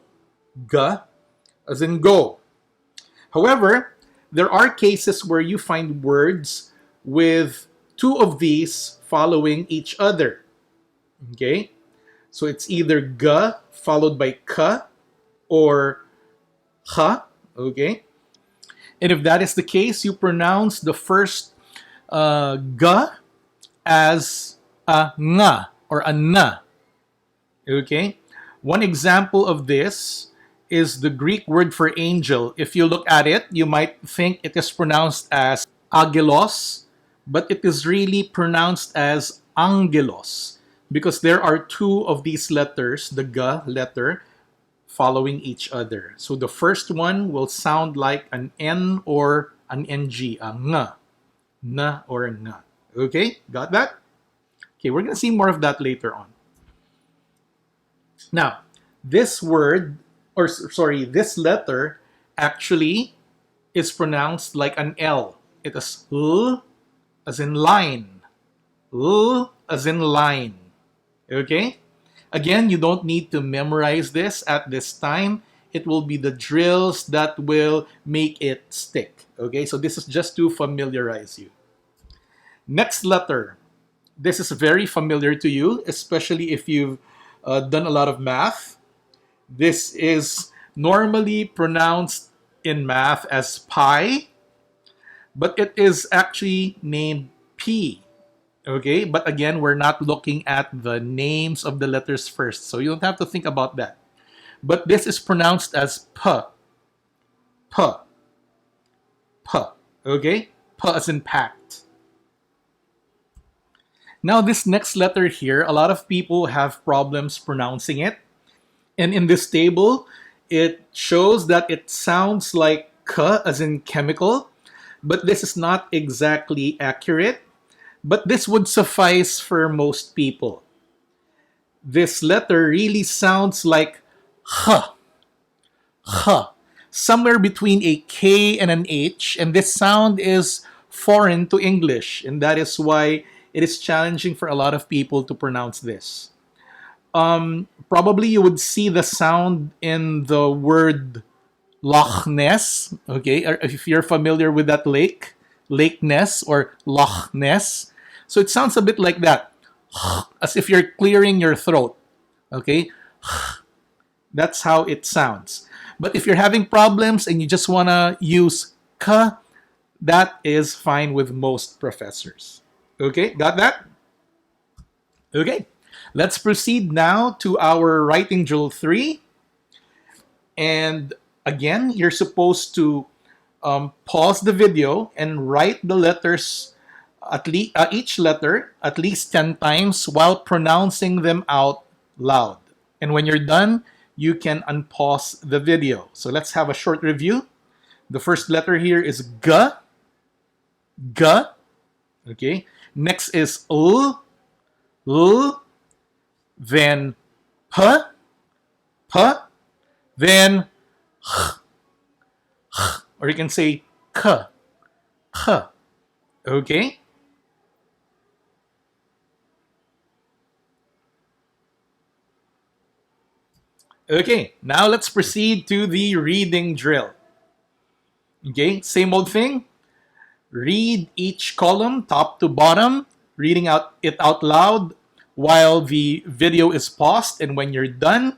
Speaker 1: G as in go. However, there are cases where you find words with 2 of these following each other. Okay? So it's either G followed by K or H. Okay? And if that is the case, you pronounce the first G as a Ng or a N. Okay? One example of this is the Greek word for angel. If you look at it, you might think it is pronounced as agelos, but it is really pronounced as angelos because there are 2 of these letters, the G letter, following each other. So the first one will sound like an N or an NG, a Ng, N or Ng. Okay, got that? Okay, we're going to see more of that later on. Now, this word, or sorry, this letter actually is pronounced like an L. It is L as in line. L as in line. Okay? Again, you don't need to memorize this at this time. It will be the drills that will make it stick. Okay? So this is just to familiarize you. Next letter. This is very familiar to you, especially if you've done a lot of math. This is normally pronounced in math as pi, but it is actually named P. Okay, but again, we're not looking at the names of the letters first, so you don't have to think about that. But this is pronounced as P. P. P. Okay, P as in packed. Now, this next letter here, a lot of people have problems pronouncing it. And in this table, it shows that it sounds like K as in chemical, but this is not exactly accurate. But this would suffice for most people. This letter really sounds like H, H, somewhere between a K and an H, and this sound is foreign to English, and that is why it is challenging for a lot of people to pronounce this. Probably you would see the sound in the word Loch Ness. Okay, if you're familiar with that lake, Lake Ness or Loch Ness. So it sounds a bit like that, as if you're clearing your throat. Okay, that's how it sounds. But if you're having problems and you just want to use K, that is fine with most professors. Okay, got that? Okay. Let's proceed now to our writing drill 3. And again, you're supposed to pause the video and write the letters, each letter, at least 10 times while pronouncing them out loud. And when you're done, you can unpause the video. So let's have a short review. The first letter here is G. G. Okay. Next is L. L. Then P, P, then H, H, or you can say K, H. Okay? Okay, now let's proceed to the reading drill. Okay, same old thing. Read each column top to bottom, reading out it out loud while the video is paused. And when you're done,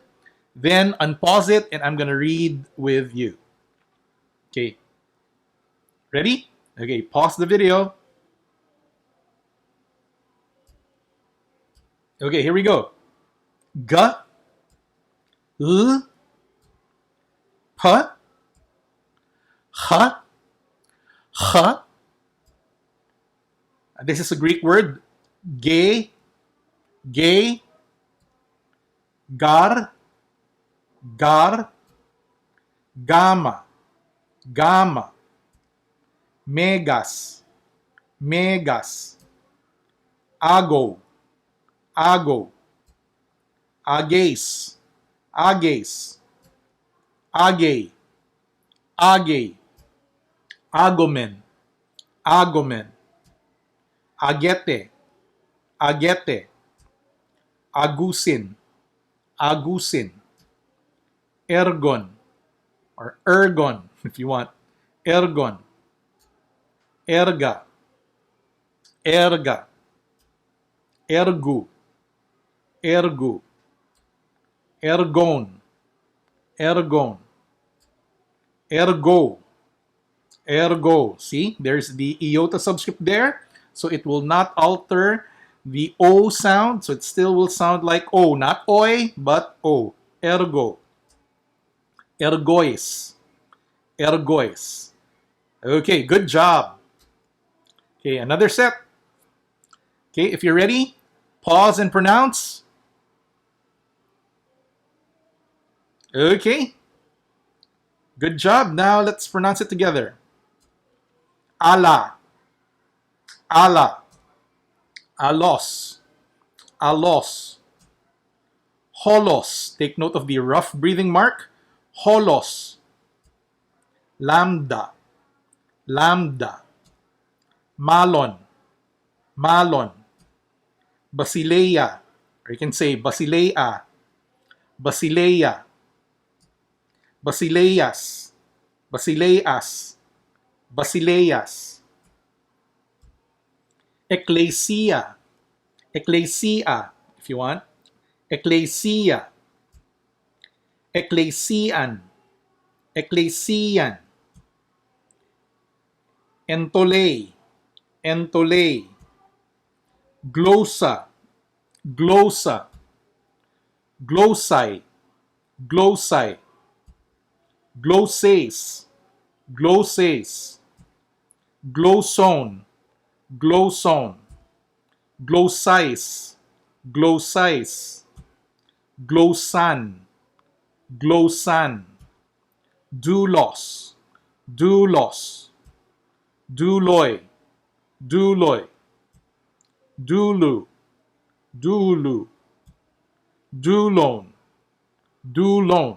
Speaker 1: then unpause it and I'm gonna read with you. Okay, ready? Okay, pause the video. Okay, here we go. G, L, P, H, H. This is a Greek word. Ge, ge, gar, gar, gamma, gamma, megas, megas, ago, ago, ages, ages, age, age, agomen, agomen, agete, agete, agusin, agusin, ergon, or ergon if you want, ergon, erga, erga, ergu, ergu, ergon, ergon, ergo, ergo. See, there's the iota subscript there, so it will not alter the O sound, so it still will sound like O, not oi, but O. Ergo, ergois, ergois. Okay, good job. Okay, another set. Okay, if you're ready, pause and pronounce. Okay, good job. Now let's pronounce it together. Allah, Allah, alos, alos, holos. Take note of the rough breathing mark. Holos, lambda, lambda, malon, malon, basileia, or you can say basileia, basileia, basileias, basileias, basileias, ecclesia, ecclesia, if you want, ecclesia, ecclesian, ecclesian, entole, entole, glossa, glossa, glossai, glossai, glosses, glosses, glosson, glosson, glossais, glossais, glossan, glossan, doulos, doulos, douloi, douloi, doulu, doulu, doulon, doulon.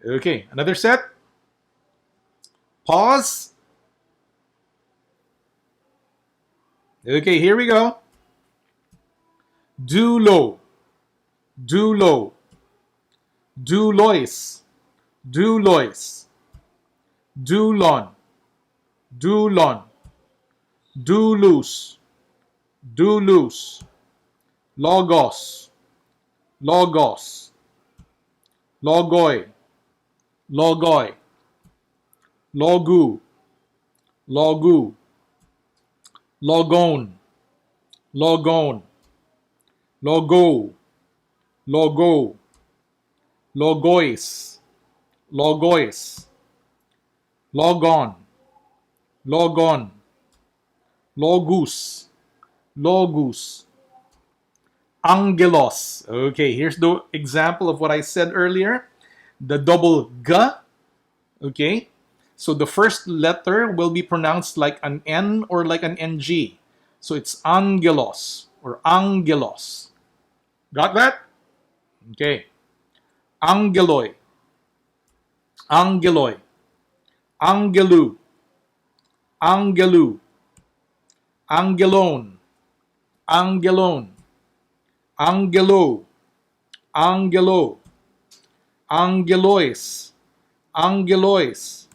Speaker 1: Okay, another set. Pause. Okay, here we go. Doulo, doulo, doulois, doulois, doulon, doulon, doulous, doulous, logos, logos, logoi, logoi, logu, logu, logon, logon, logo, logo, logois, logois, logon, logon, logus, logus, angelos. Okay, here's the example of what I said earlier. The double g. Okay, so the first letter will be pronounced like an N or like an NG. So it's angelos or angelos. Got that? Okay. Angeloi, angeloi, angelu, Angelu, angelon, angelon, angelo, angelo, angelois, angelois,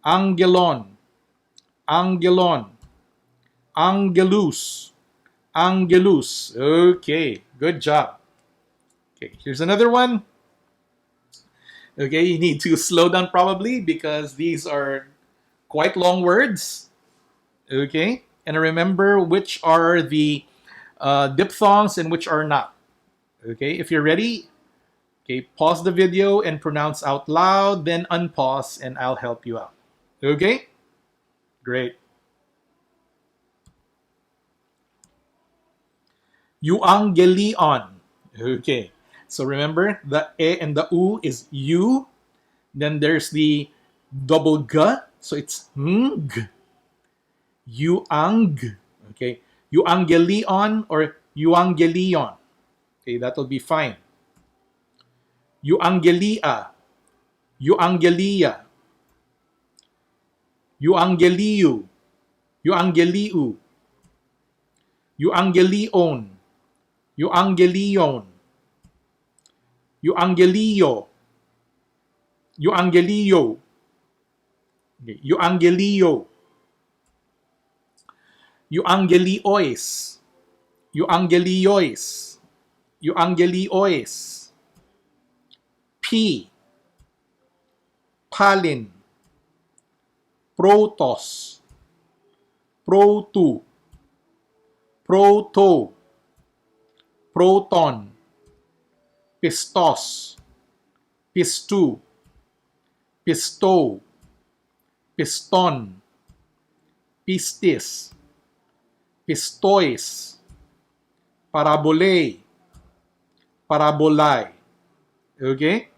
Speaker 1: angelon, angelon, angelus, angelus. Okay, good job. Okay, here's another one. Okay, you need to slow down probably because these are quite long words. Okay, and remember which are the diphthongs and which are not. Okay, if you're ready, okay, pause the video and pronounce out loud, then unpause and I'll help you out. Okay, great. Euangelion. Okay, so remember the e and the u is you. Then there's the double g, so it's ng. Euang. Okay, euangelion or euangelion. Okay, that'll be fine. Euangelia, euangelia, euangeliu, euangeliu, euangelion, euangelion, euangelio, euangelio, okay, euangelio, euangeliois, euangeliois, euangeliois, p, palin, protos, protu, proto, proton, pistos, pistu, pisto, piston, pistis, pistois, parabole, parabolai. Okay?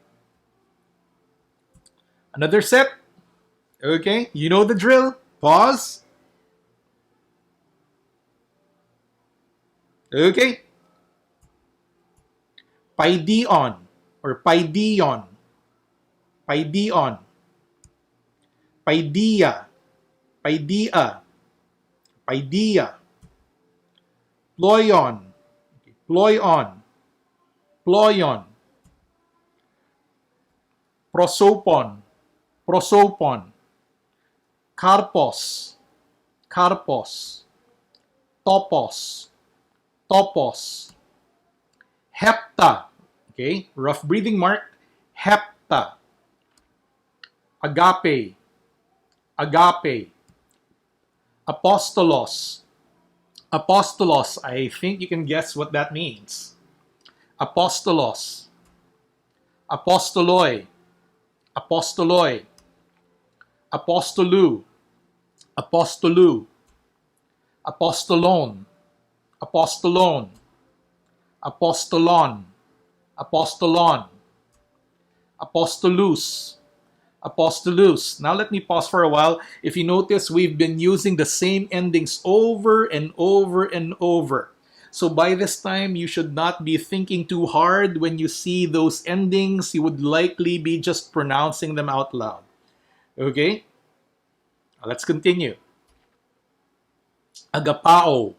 Speaker 1: Another set. Okay, you know the drill. Pause. Okay. Paidion or paidion. Paidion. Paidia. Paidia. Paidia. Ployon. Ployon. Ployon. Prosopon. Prosopon. Karpos. Karpos. Topos. Topos. Hepta. Okay, rough breathing mark. Hepta. Agape. Agape. Apostolos. Apostolos. I think you can guess what that means. Apostolos. Apostoloi. Apostoloi. Apostolu. Apostolu. Apostolon. Apostolon. Apostolon. Apostolon. Apostolus. Apostolus. Now let me pause for a while. If you notice, we've been using the same endings over and over and over. So by this time, you should not be thinking too hard when you see those endings. You would likely be just pronouncing them out loud. Okay? Let's continue. Agapao.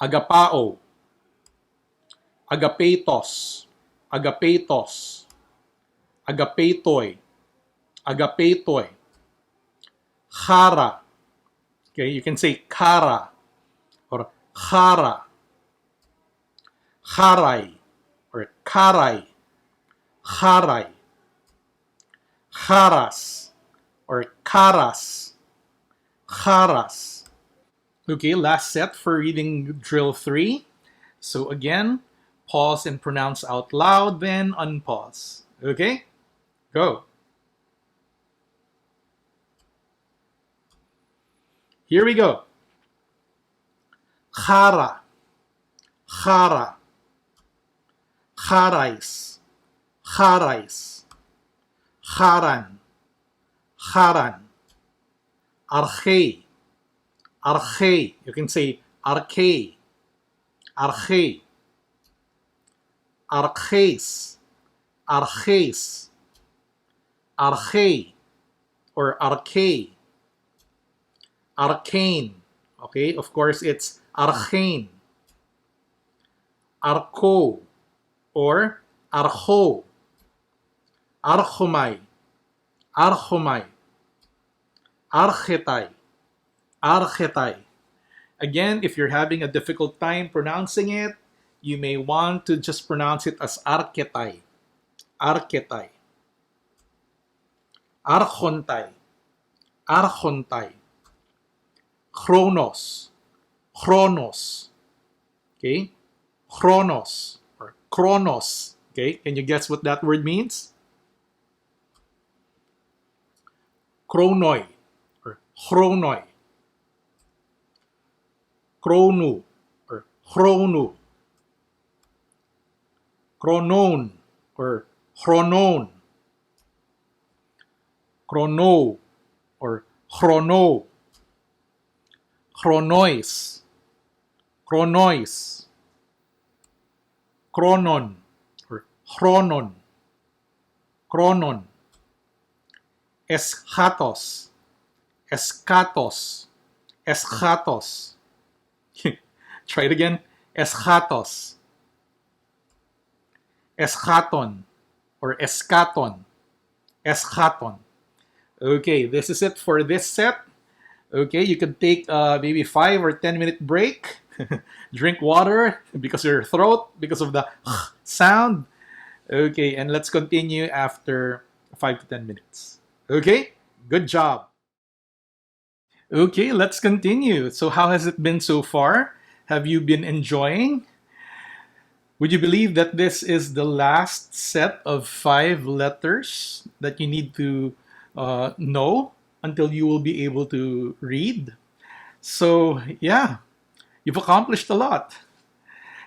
Speaker 1: Agapao. Agapetos. Agapetos. Agapetoy. Agapetoy. Chara. Okay, you can say kara or chara. Charay or karay. Charay. Charas or karas. Charas. Okay, last set for reading drill 3. So again, pause and pronounce out loud, then unpause. Okay? Go. Here we go. Chara. Chara. Charais. Charais. Charan. Charan. Arche. Arche. You can say arche. Arche. Arches. Arches. Arche or arche. arcane. Okay, of course it's arcane, arco, or archo, archomai, archomai, archetai, archetai. Again, if you're having a difficult time pronouncing it, you may want to just pronounce it as archetai, archetai, archontai, archontai, chronos, chronos, okay, chronos or chronos, okay. Can you guess what that word means? Chronoi or chronoi, chronu or chronu, chronon or chronon, chrono or chrono, chronois, chronois, chronon or chronon, chronon, eschatos, eschatos, eschatos. Try it again. Eschatos, eschaton, or eschaton, eschaton. Okay, this is it for this set. Okay, you can take maybe 5 or 10 minute break. Drink water because of your throat, because of the sound. Okay, and let's continue after 5 to 10 minutes. Okay, good job. Okay, let's continue. So how has it been so far? Have you been enjoying? Would you believe that this is the last set of 5 letters that you need to know until you will be able to read? So yeah, you've accomplished a lot.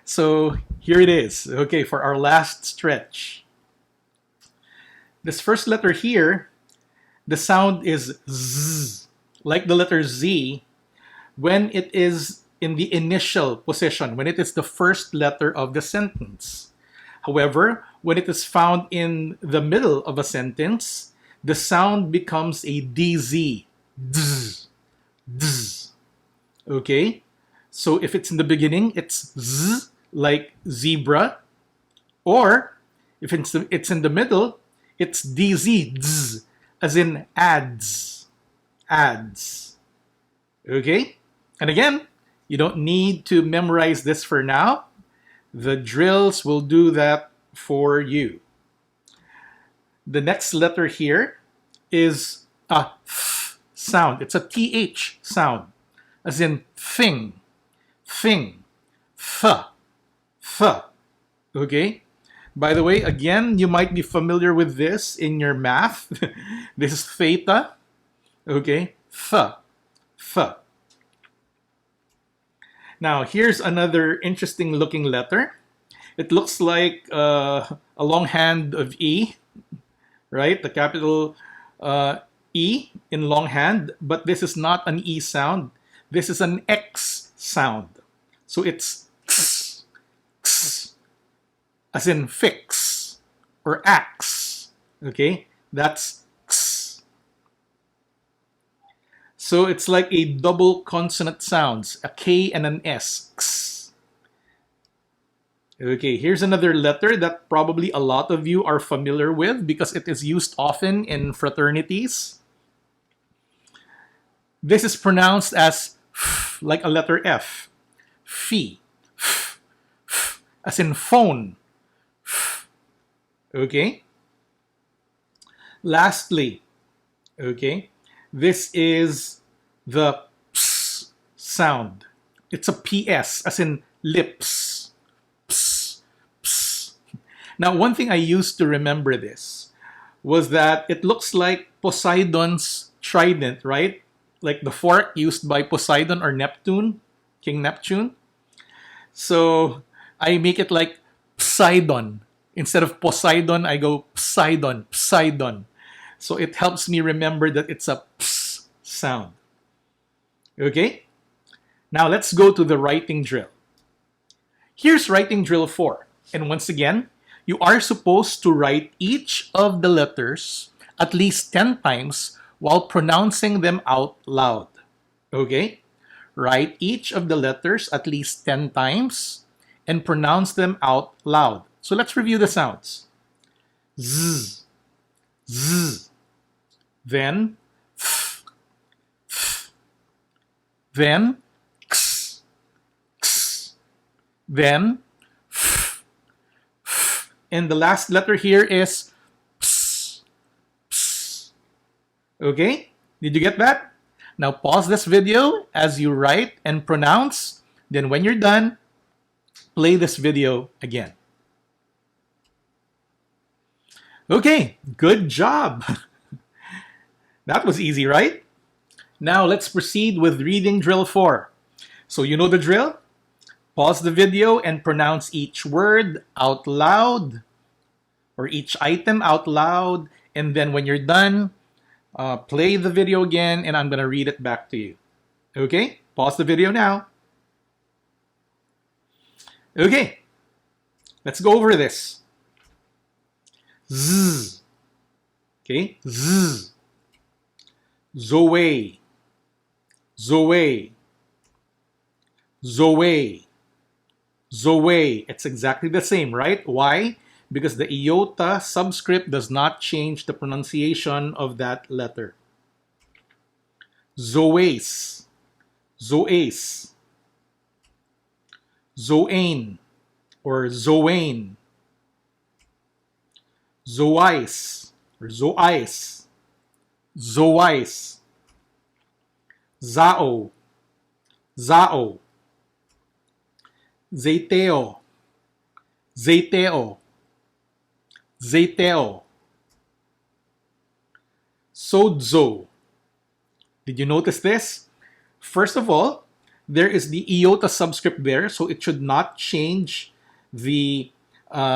Speaker 1: So here it is. Okay, for our last stretch. This first letter here, the sound is Z, like the letter Z, when it is in the initial position, when it is the first letter of the sentence. However, when it is found in the middle of a sentence, the sound becomes a DZ. Dzz, dzz. Okay? So if it's in the beginning, it's Z, like zebra. Or if it's in the middle, it's DZ, dzz, as in ads. Ads. Okay? And again, you don't need to memorize this for now. The drills will do that for you. The next letter here is a th sound. It's a TH sound, as in thing, thing, th, th. Okay? By the way, again, you might be familiar with this in your math. This is theta. Okay? Th, th. Now, here's another interesting looking letter. It looks like a longhand of E, right? The capital E in longhand, but this is not an E sound. This is an X sound. So it's x, x, as in fix or axe. Okay? That's x. So it's like a double consonant sounds, a K and an S. X. Okay, here's another letter that probably a lot of you are familiar with because it is used often in fraternities. This is pronounced as f, like a letter F. Fee. F, f, as in phone. F. Okay? Lastly, okay, this is the ps sound. It's a PS, as in lips. Ps, ps. Now, one thing I used to remember this was that it looks like Poseidon's trident, right? Like the fork used by Poseidon or Neptune, King Neptune. So I make it like Poseidon. Instead of Poseidon, I go Poseidon, Poseidon. So it helps me remember that it's a ps sound. Okay? Now let's go to the writing drill. Here's writing drill 4. And once again, you are supposed to write each of the letters at least 10 times while pronouncing them out loud. Okay? Write each of the letters at least 10 times and pronounce them out loud. So let's review the sounds. Z, z, then f, f, then x, x, then f, f. And the last letter here is ps, ps. Okay? Did you get that? Now pause this video as you write and pronounce. Then when you're done, play this video again. Okay, good job. That was easy, right? Now let's proceed with reading drill 4. So you know the drill? Pause the video and pronounce each word out loud or each item out loud. And then when you're done, play the video again and I'm going to read it back to you. Okay? Pause the video now. Okay. Let's go over this. Z. Okay? Z. Zoe. Zoe. Zoe. Zoe. It's exactly the same, right? Why? Because the iota subscript does not change the pronunciation of that letter. Zoes. Zoes. Zoane or Zoane. Zois or Zois. Zois. Zao. Zao. Zeiteo. Zeiteo. Zeiteo. Sodzo. Did you notice this? First of all, there is the iota subscript there, so it should not change the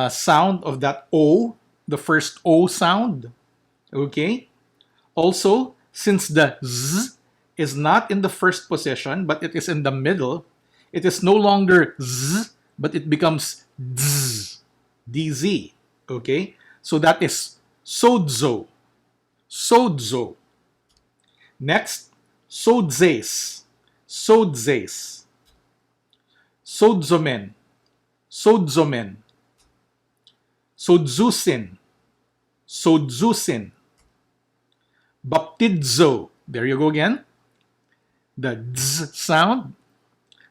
Speaker 1: sound of that O, the first O sound. Okay? Also, since the Z is not in the first position, but it is in the middle, it is no longer Z, but it becomes DZ. DZ. Okay? So that is sodzo. Sodzo. Next, sodzes. Sodzes. Sodzomen. Sodzomen. Sodzusin. Sodzusin. Baptidzo. There you go again. The Z sound.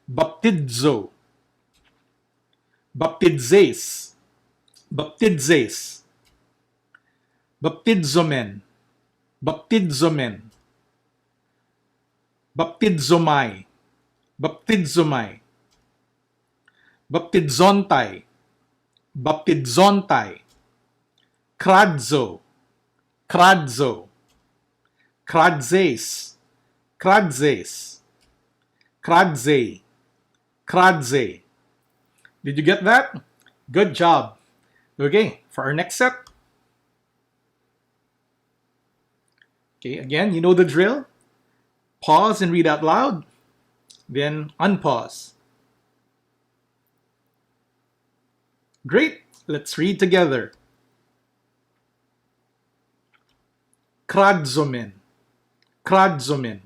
Speaker 1: Baptidzo. Baptidzes. Baptidzes. Baptidzomen. Baptidzomen. Baptidzomai. Baptidzomai. Baptidzontai. Baptidzontai. Kradzo. Kradzo. Kradzes. Kradzes. Kradze. Kradze. Did you get that? Good job. Okay, for our next set. Okay, again, you know the drill. Pause and read out loud. Then unpause. Great. Let's read together. Kradzomen. Kradzomen.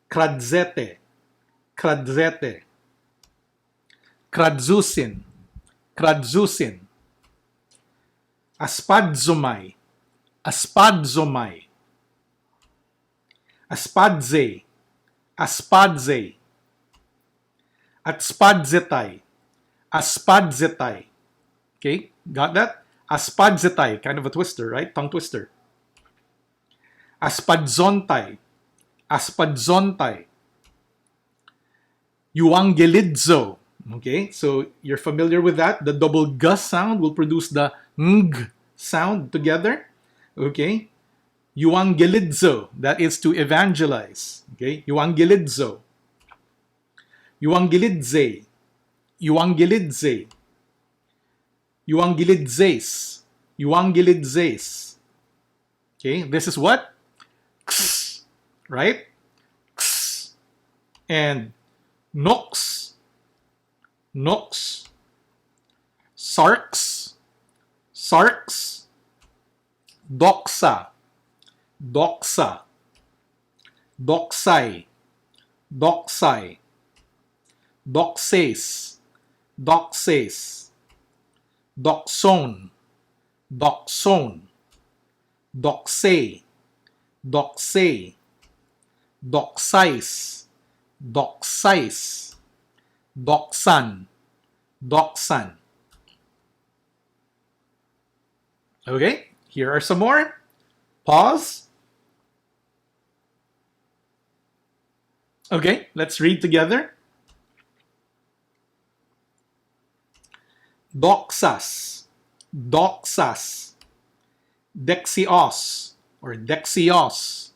Speaker 1: Kradzete. Kradzete. Kradzusin. Kradzusin. Aspadzomai. Aspadzomai. Aspadze. Aspadze. Atspадzetai. Aspadzetai. Okay, got that? Aspadzetai, kind of a twister, right? Tongue twister. Aspadzontai. Aspadzontai. Euangelidzo. Okay, so you're familiar with that. The double G sound will produce the ng sound together. Okay. Euangelidzo, that is to evangelize. Okay, Euangelidzo. Euangelidze. Euangelidze. Euangelidzes. Euangelidzes. Okay, this is what? X, right? X. And nox. Nox. Sarx. Sarx. Doxa. Doxa. Doxai. doxai, doxase, doxase, doxone, doxone, doxay, doxay, doxize, doxize, doxan, doxan. Okay, here are some more. Pause. Okay, let's read together. Doxas, doxas, dexios or dexios,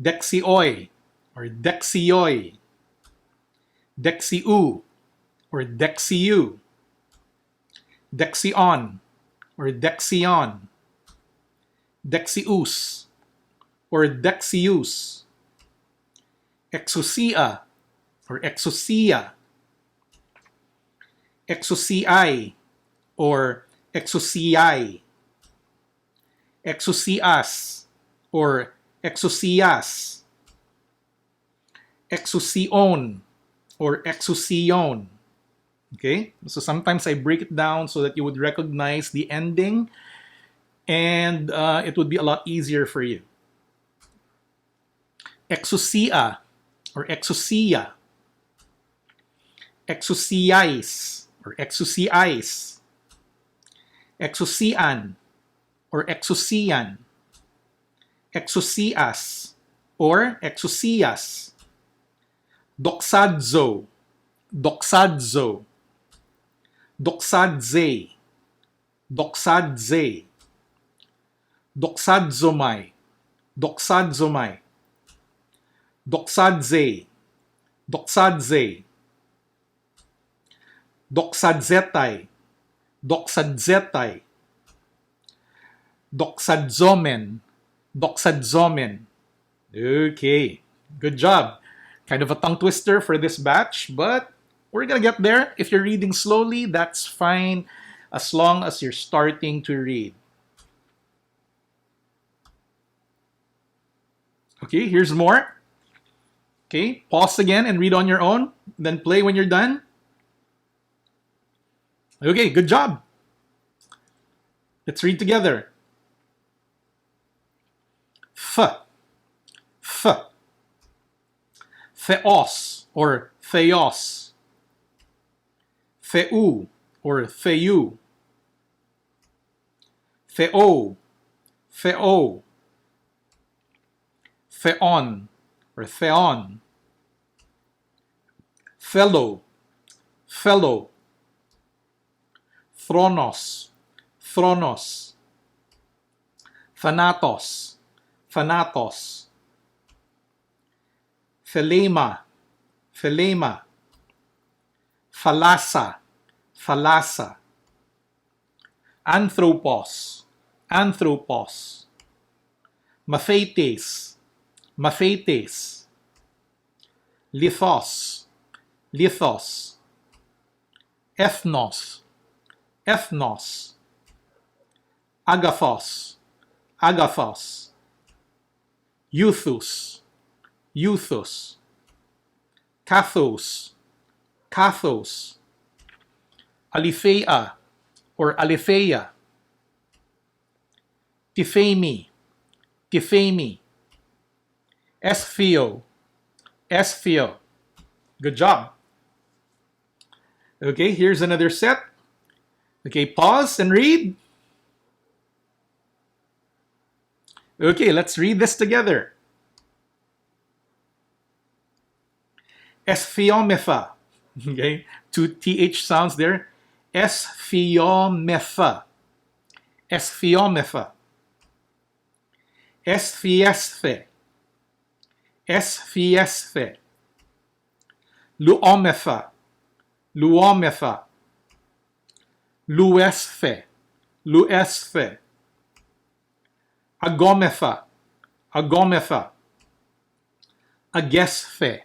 Speaker 1: dexioi or dexioi, dexiu or dexiu, dexion or dexion, dexius or dexius, exousia or exousia, exousiai or exousiai, exousias or exousias, exousion or exousion. Okay, so sometimes I break it down so that you would recognize the ending and it would be a lot easier for you. Exousia or exousia, exousiais or exousiais, exousian or exousian, exousias or exousias, doxadzo, doxadzo, doxadze, doxadze, doxadzomai, doxadzomai, doxadze, doxadze, doxadzetai, doxadzetai, doxadzomen, doxadzomen. Okay, good job. Kind of a tongue twister for this batch, but we're gonna get there. If you're reading slowly, that's fine as long as you're starting to read. Okay, here's more. Okay, pause again and read on your own, then play when you're done. Okay, good job. Let's read together. F, f, theos or theos, theu or theu, theo, theo, theon or theon, fellow, fellow, thronos, thronos, thanatos, thanatos, thelema, thelema, thalassa, thalassa, anthropos, anthropos, mathetes, mathetes, lithos, lithos, ethnos, ethnos, agathos, agathos, euthus, euthus, kathos, kathos, aletheia or aletheia, tiphemi, tiphemi, esthio, esthio. Good job. Okay, here's another set. Okay, pause and read. Okay, let's read this together. Esthiometha. Okay, two TH sounds there. Esthiometha. Esthiometha. Esthiesthe. Esthiesthe. Luometha. Luometha. Luesthe. Luesthe. Agometha. Agometha. Agesthe.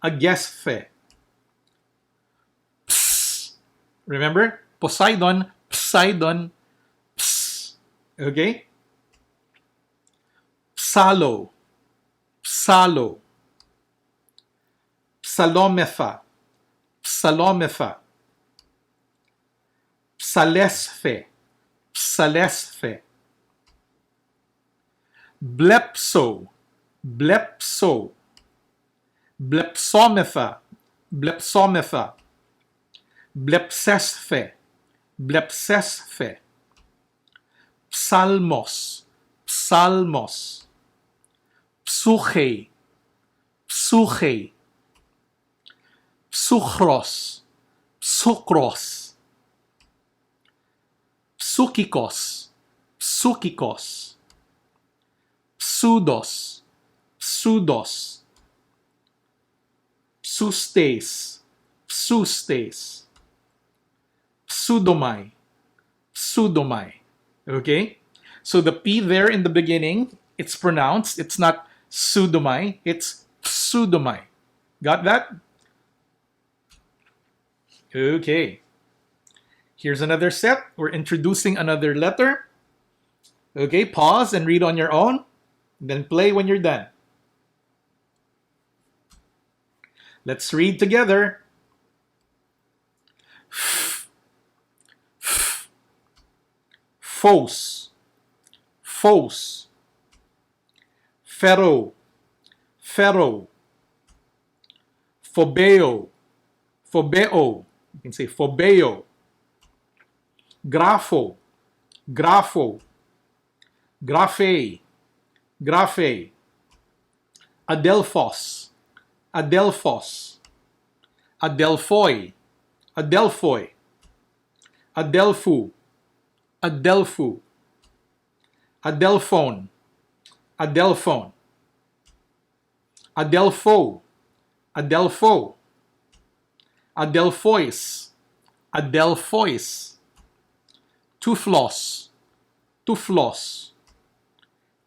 Speaker 1: Agesthe. Ps. Remember? Poseidon, Poseidon, ps. Okay? Psalo, psalo. psalometha, psalometha, psalesphe, psalesphe, blepso, blepso, blepsometha, blepsometha, blepsesphe, blepsesphe, psalmos, psalmos, psuche, psuche, psuchros, psuchros, psukikos, psukikos, pseudos, pseudos, psustes, psustes, pseudomai, pseudomai. Okay? So the P there in the beginning, it's pronounced. It's not pseudomai, it's pseudomai. Got that? Okay. Here's another set. We're introducing another letter. Okay, pause and read on your own. Then play when you're done. Let's read together. Phos, phos, pharaoh, pharaoh, phobeo, phobeo, you can say phobeo, grapho, grapho, graphe, graphe, adelphos, adelphos, adelphoi, adelphoi, adelphu, adelphu, adelphone, adelphone, adelpho, adelpho, adelphois, adelphois, tuflos, tuflos,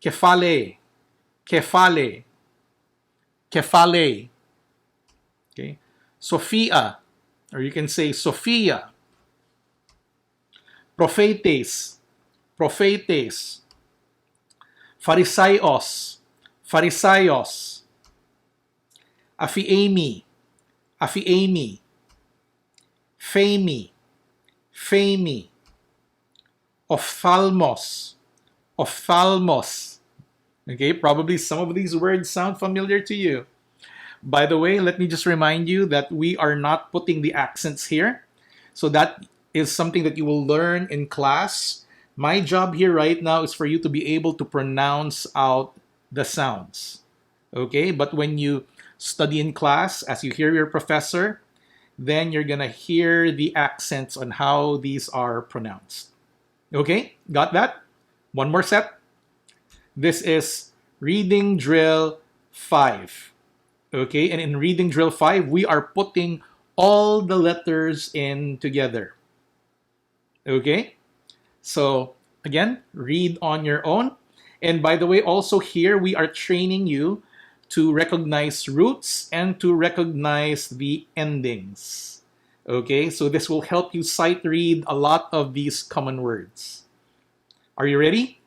Speaker 1: kephale, kephale, kephale. Okay, Sophia, or you can say Sophia. Prophetes, prophetes, Pharisaios, Pharisaios, Aphiemi, Aphiemi, Phemi, Phemi, Ophthalmos, Ophthalmos. Okay, probably some of these words sound familiar to you. By the way, let me just remind you that we are not putting the accents here. So that is something that you will learn in class. My job here right now is for you to be able to pronounce out the sounds. Okay, but when you study in class, as you hear your professor, then you're gonna hear the accents on how these are pronounced. Okay, got that? One more set. This is reading drill 5. Okay, and in reading drill 5, we are putting all the letters in together. Okay, so again, read on your own. And by the way, also here, we are training you to recognize roots and to recognize the endings. Okay, so this will help you sight read a lot of these common words. Are you ready?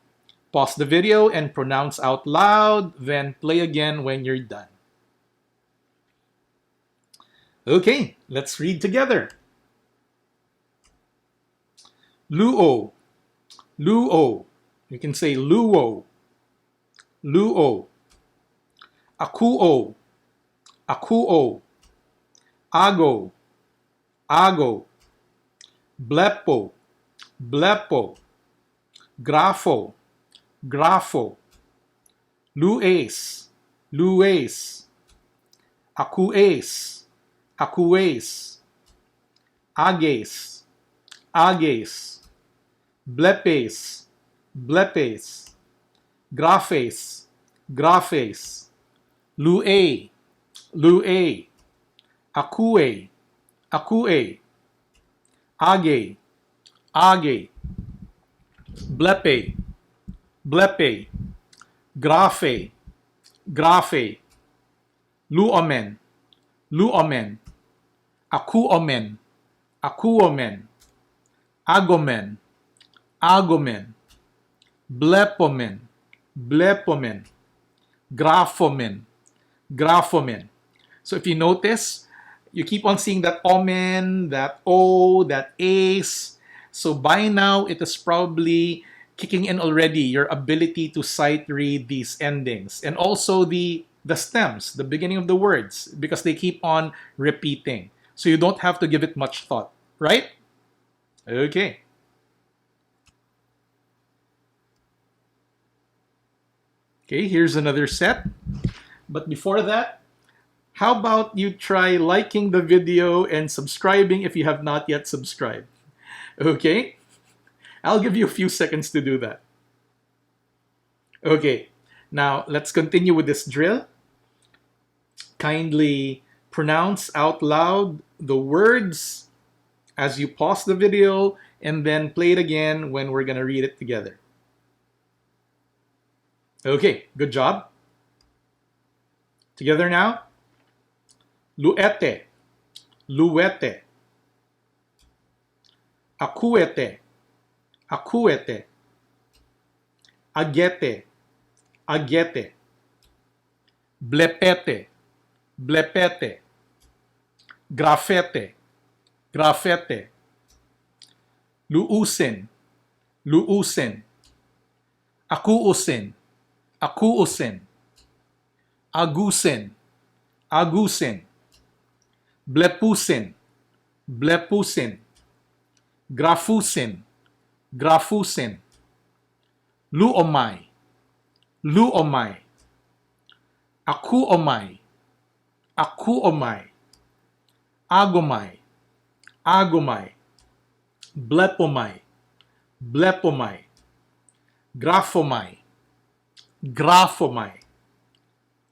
Speaker 1: Pause the video and pronounce out loud, then play again when you're done. Okay, let's read together. Luo, luo. You can say luo, luo. Akuo, akuo. Ago, ago. Blepo, blepo. Grapho, grapho. Lues, lues. Akues, akues. Ages, ages. Blepes, blepes. Graphes, graphes. Lue, lue. Akue, akue. Age, age. Blepe, blepe. Graphe, graphe. Luomen, luomen. Akuomen, akuomen. Agomen, agomen. Blepomen, blepomen. Graphomen, graphomen. So if you notice, you keep on seeing that omen, that o, that ace. So by now, it is probably kicking in already your ability to sight read these endings and also the stems, the beginning of the words, because they keep on repeating. So you don't have to give it much thought, right? Okay. Okay, here's another set. But before that, how about you try liking the video and subscribing if you have not yet subscribed? Okay? I'll give you a few seconds to do that. Okay, now let's continue with this drill. Kindly pronounce out loud the words as you pause the video and then play it again when we're going to read it together. Okay, good job. Together now. Luete, luete. Akuete, akuete. Agete, agete. Blepete, blepete. Grafete, grafete. Luusin, luusin. Akuusin, akuusin. Agusin, agusin. Blepusin, blepusin. Grafusin, grafusin. Luomai, luomai. Akuomai, akuomai. Agomai, agomai. Blepomai, blepomai. Graphomai, graphomai.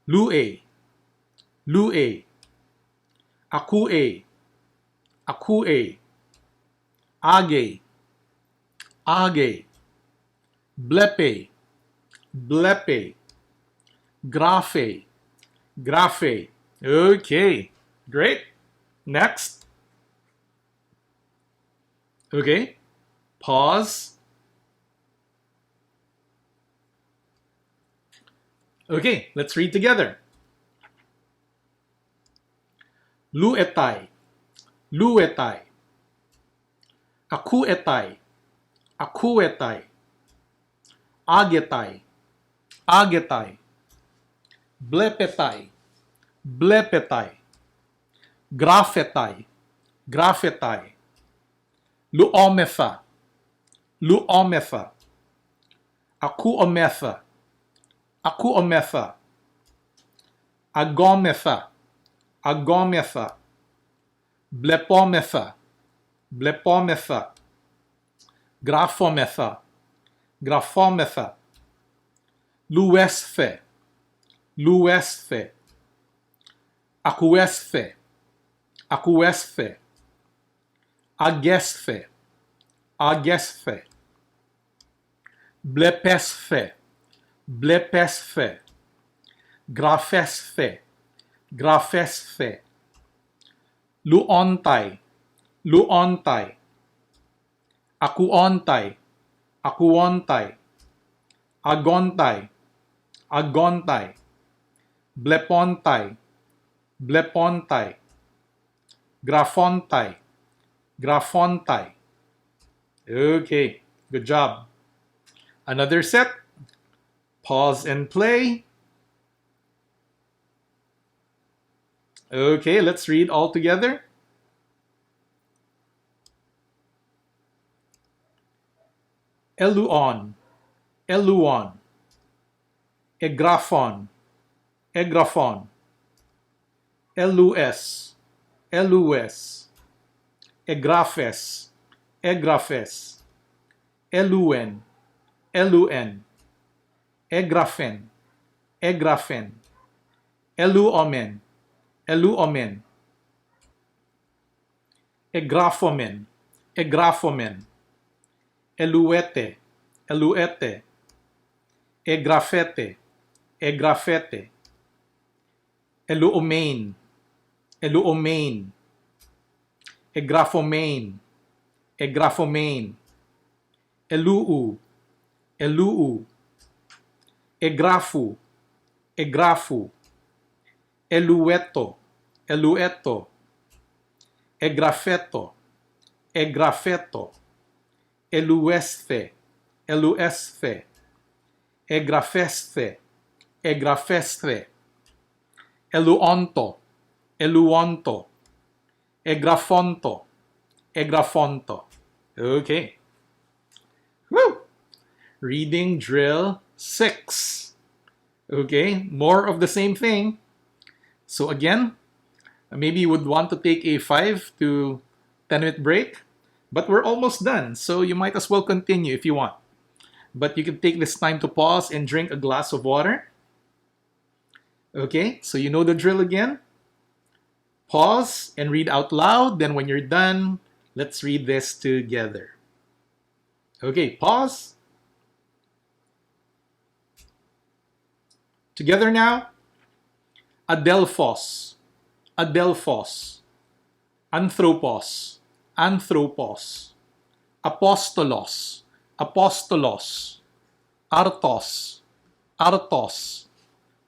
Speaker 1: Lue, lue. Akue, akue. Age, age. Blepe, blepe. Graphe, graphe. Okay, great. Next. Okay, pause. Okay, let's read together. Luetai, luetai. Akuetai, akuetai. Agetai, agetai. Blepetai, blepetai. Graphetai, graphetai. Luometha, luometha. Akuometha, akuometha. Agometha, agometha. Blepometha, blepometha. Graphometha, graphometha. Luesthe, luesthe. Akuesthe, akuesthe. Agesthe, agesthe. Blepesthe, blepesthe. Graphesthe, graphesthe. Luontai, luontai. Akuontai, akuontai. Agontai, agontai. Blepontai, blepontai. Graphontai, graphontai. Okay, good job. Another set. Pause and play. Okay, let's read all together. Eluon, eluon. Egraphon, egraphon. Elus, elus. Egraphes, egraphes. Eluen, eluen. Egraphen, egraphen. Eluomen, eluomen. Egraphomen, egraphomen. Eluete, eluete. Egraphete, egraphete. Eluomain, eluomain. Egraphomain, egraphomain. Eluu, eluu. Egraphu, egraphu. Elueto, elueto, egrafeto, egrafeto, eluesfe, eluesfe, egrafeste, egrafestre, eluonto, eluonto, egrafonto, egrafonto. Okay. Woo! Reading drill 6. Okay, more of the same thing. So again, maybe you would want to take a 5 to 10-minute break, but we're almost done, so you might as well continue if you want. But you can take this time to pause and drink a glass of water. Okay, so you know the drill again. Pause and read out loud. Then when you're done, let's read this together. Okay, pause. Together now. Adelphos, adelphos. Anthropos, anthropos. Apostolos, apostolos. Artos, artos.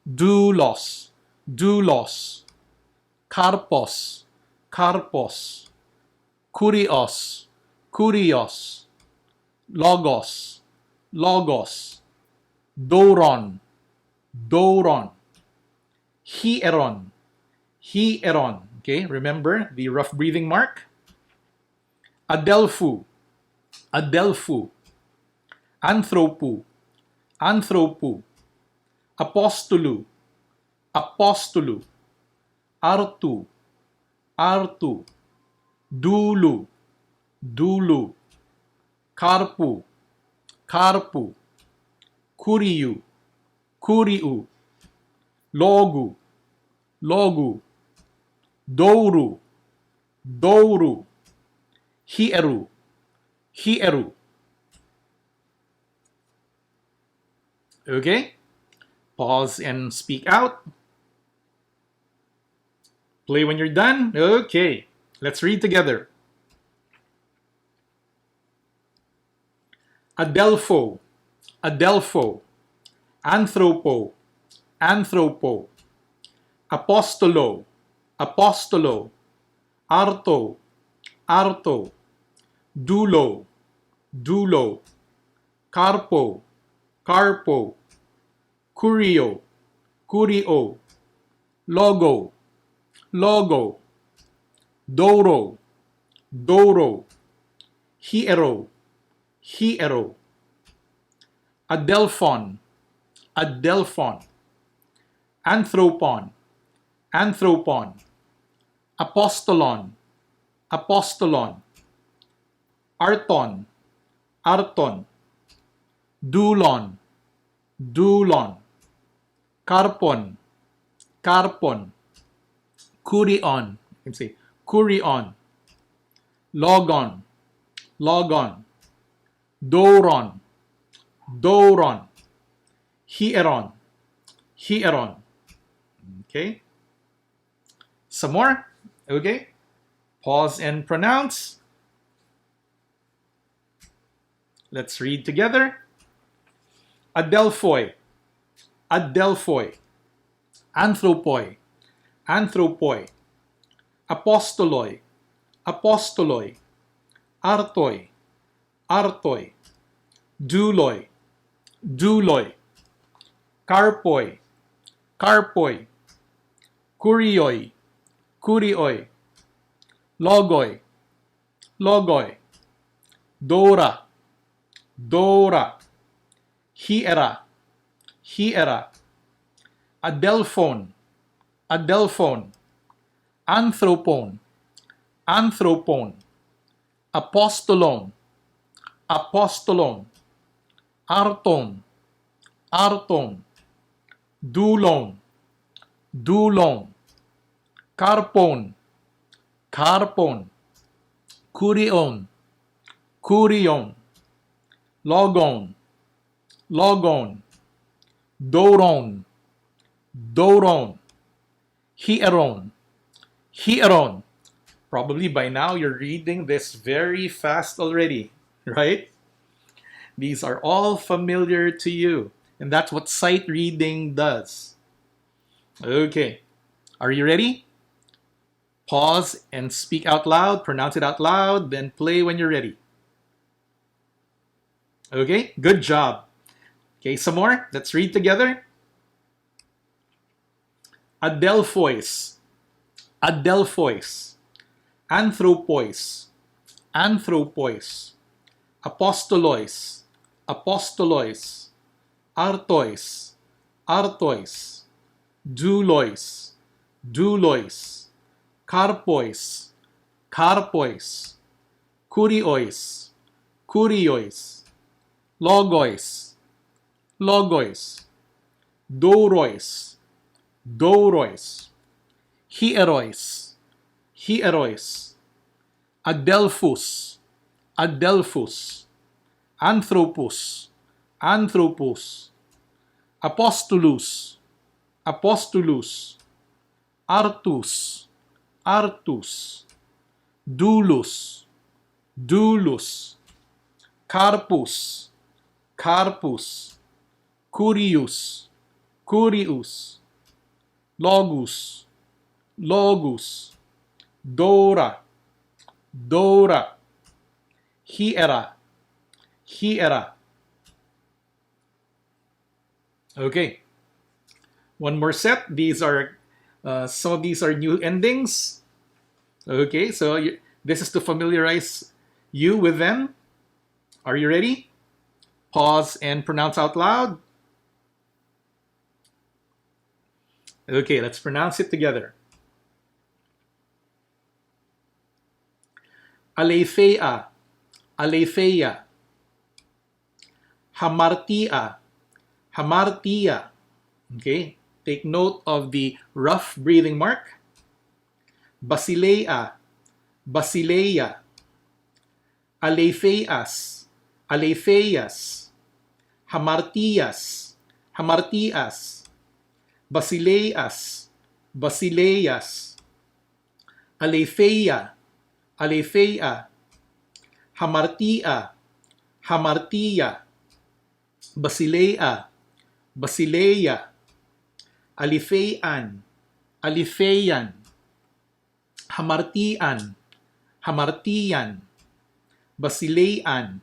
Speaker 1: Doulos, doulos. Karpos, karpos. Kurios, kurios. Logos, logos. Douron, douron. Hieron, hieron. Okay, remember the rough breathing mark. Adelphu, adelphu. Anthropu, anthropu. Apostolu, apostolu. Artu, artu. Dulu, dulu. Karpu, karpu. Kuriu, kuriu. Logu, logu. Douru, douru. Hieru, hieru. Okay? Pause and speak out. Play when you're done. Okay, let's read together. Adelpho, adelpho. Anthropo, anthropo. Apostolo, apostolo. Arto, arto. Dulo, dulo. Carpo, carpo. Curio, curio. Logo, logo. Douro, douro. Hiero, hiero. Adelphon, adelphon. Anthropon, anthropon. Apostolon, apostolon. Arton, arton. Dulon, dulon. Carpon, carpon. Kurion, you can say kurion. Logon, logon. Douron, douron. Hieron, hieron. Okay. Some more. Okay. Pause and pronounce. Let's read together. Adelphoi, adelphoi. Anthropoi, anthropoi. Apostoloi, apostoloi. Artoi, artoi. Douloi, douloi. Carpoi, carpoi. Kurioi, kurioi. Logoi, logoi. Dora, dora. Hiera, hiera. Adelphon, adelphon. Anthropon, anthropon. Apostolon, apostolon. Arton, arton. Dulon, dulon. Carpon, carpon. Kurion, kurion. Logon, logon. Douron, douron. Hieron, hieron. Probably by now you're reading this very fast already, right? These are all familiar to you, and that's what sight reading does. Okay, are you ready? Pause and speak out loud, pronounce it out loud, then play when you're ready. Okay, good job. Okay, some more. Let's read together. Adelphois, Adelphois, Anthropois, Anthropois, Apostolois, Apostolois, Artois, Artois, Doulois, Doulois, Carpois, Carpois, Kuriois, Kuriois, Logois, Logois, Dourois, Dourois, Hierois, Hierois, Adelphus, Adelphus, Anthropus, Anthropus, Apostolus, Apostolus, Artus, Artus, Doulos, Doulos, Carpus, Carpus, Curius, Curius, Logus, Logus, Dora, Dora, Hiera, Hiera. Okay, one more set. These are some of these are new endings. Okay, so this is to familiarize you with them. Are you ready? Pause and pronounce out loud. Okay, let's pronounce it together. Aletheia, Aletheia. Hamartia, Hamartia. Okay, take note of the rough breathing mark. Basileia, Basileia. Aleitheias, Aleitheias. Hamartias, Hamartias. Basileias, Basileias. Aletheia, Aletheia. Hamartia, Hamartia. Basileia, Basileia. Alitheian, Alitheian. Hamartian, Hamartian. Basileian,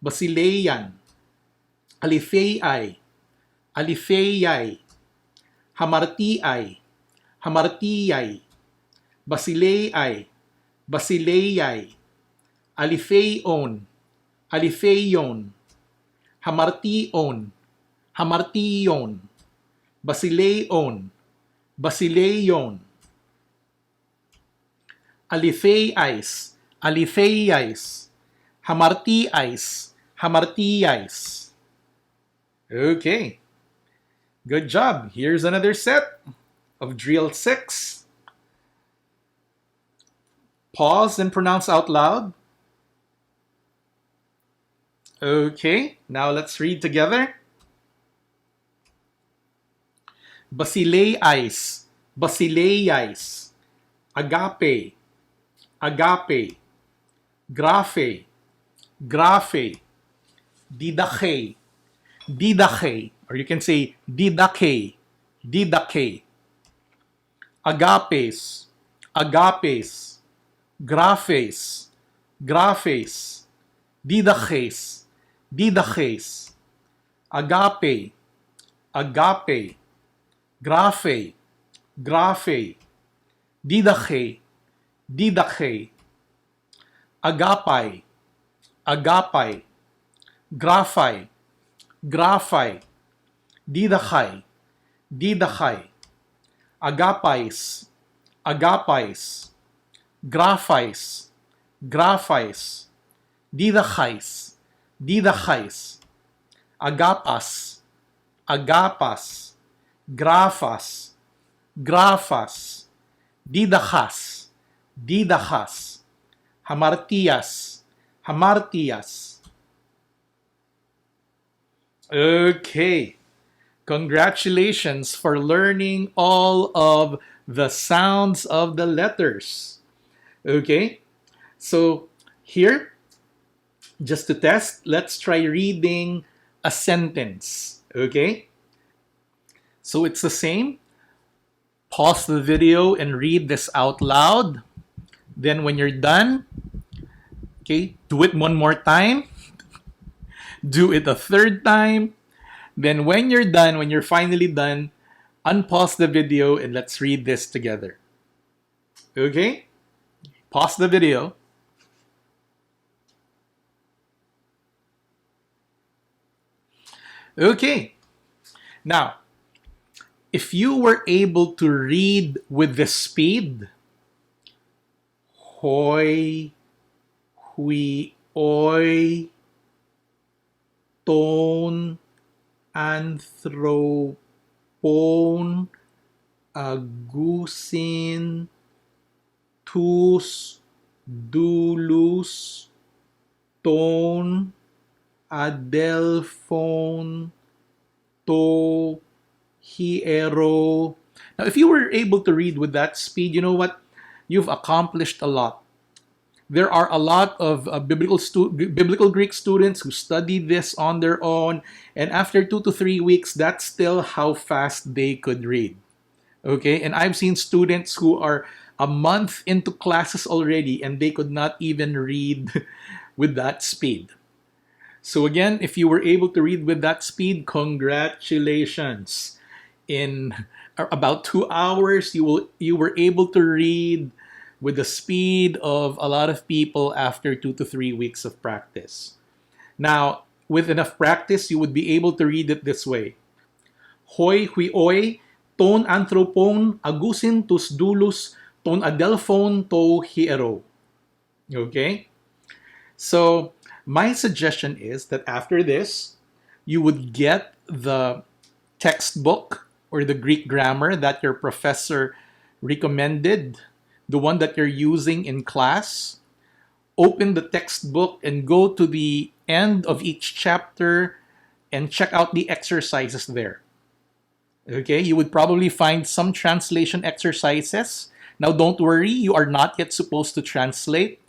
Speaker 1: Basileian. Alitheiai, Alitheiai. Hamartiai, Hamartiai. Basileiai, Basileiai. Alitheion, Alitheion. Hamartion, Hamartion. Basileon, Basileon. Alitheiais, Alitheiais. Hamartiais, Hamartiais. Okay, good job. Here's another set of drill 6. Pause and pronounce out loud. Okay, now let's read together. Basileiais, Basileiais. Agape, Agape. Graphe, Graphe. Didache, Didache. Or you can say Didache, Didache. Agapes, Agapes. Graphes, Graphes. Didaches, Didaches. Agape, Agape. Graphe, Graphe. Didache, Didache. Agapai, Agapai. Graphai, Graphai. Didachai, Didachai. Agapais, Agapais. Graphais, Graphais. Didachais, Didachais. Agapas, Agapas. Graphas, Graphas. Didachas, Didachas. Hamartias, Hamartias. Okay, congratulations for learning all of the sounds of the letters. Okay, so here, just to test, let's try reading a sentence. Okay, so it's the same. Pause the video and read this out loud. Then when you're done, okay, do it one more time. Do it a third time. Then when you're done, when you're finally done, unpause the video and let's read this together. Okay? Pause the video. Okay. Now, if you were able to read with the speed, hoy, hui, oi, ton, anthropon, agusin, tus, dulus, ton, adelphon, to, hiero. Now, if you were able to read with that speed, you know what? You've accomplished a lot. There are a lot of biblical Greek students who study this on their own, and after 2 to 3 weeks, that's still how fast they could read. Okay, and I've seen students who are a month into classes already, and they could not even read with that speed. So again, if you were able to read with that speed, congratulations. In about 2 hours, you were able to read with the speed of a lot of people after 2 to 3 weeks of practice. Now, with enough practice, you would be able to read it this way. Hoi, hui, oi, ton anthropon, agusin tus dulus, ton adelphon to hiero. Okay? So, my suggestion is that after this, you would get the textbook or the Greek grammar that your professor recommended, the one that you're using in class. Open the textbook and go to the end of each chapter and check out the exercises there. Okay, you would probably find some translation exercises. Now, don't worry, you are not yet supposed to translate,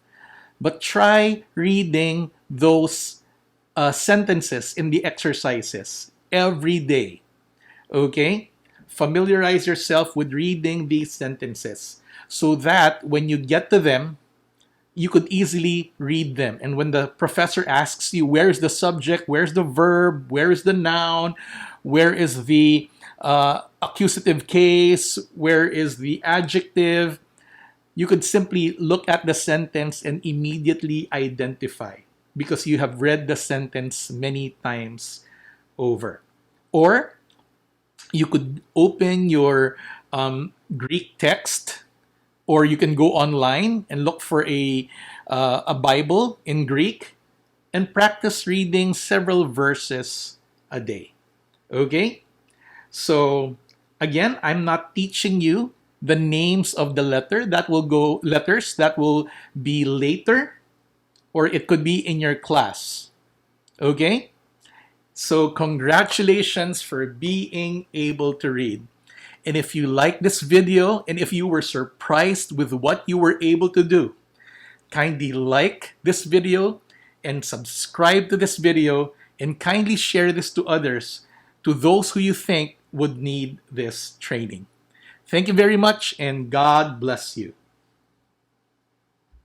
Speaker 1: but try reading those sentences in the exercises every day. Okay? Familiarize yourself with reading these sentences so that when you get to them, you could easily read them. And when the professor asks you, where's the subject, where's the verb, where is the noun, where is the accusative case, where is the adjective, you could simply look at the sentence and immediately identify because you have read the sentence many times over. Or you could open your Greek text, or you can go online and look for a Bible in Greek and practice reading several verses a day. Okay? So, again, I'm not teaching you the names of the letters that will be later, or it could be in your class. Okay? So congratulations for being able to read. And if you like this video, and if you were surprised with what you were able to do, kindly like this video and subscribe to this video and kindly share this to others, to those who you think would need this training. Thank you very much, and God bless you.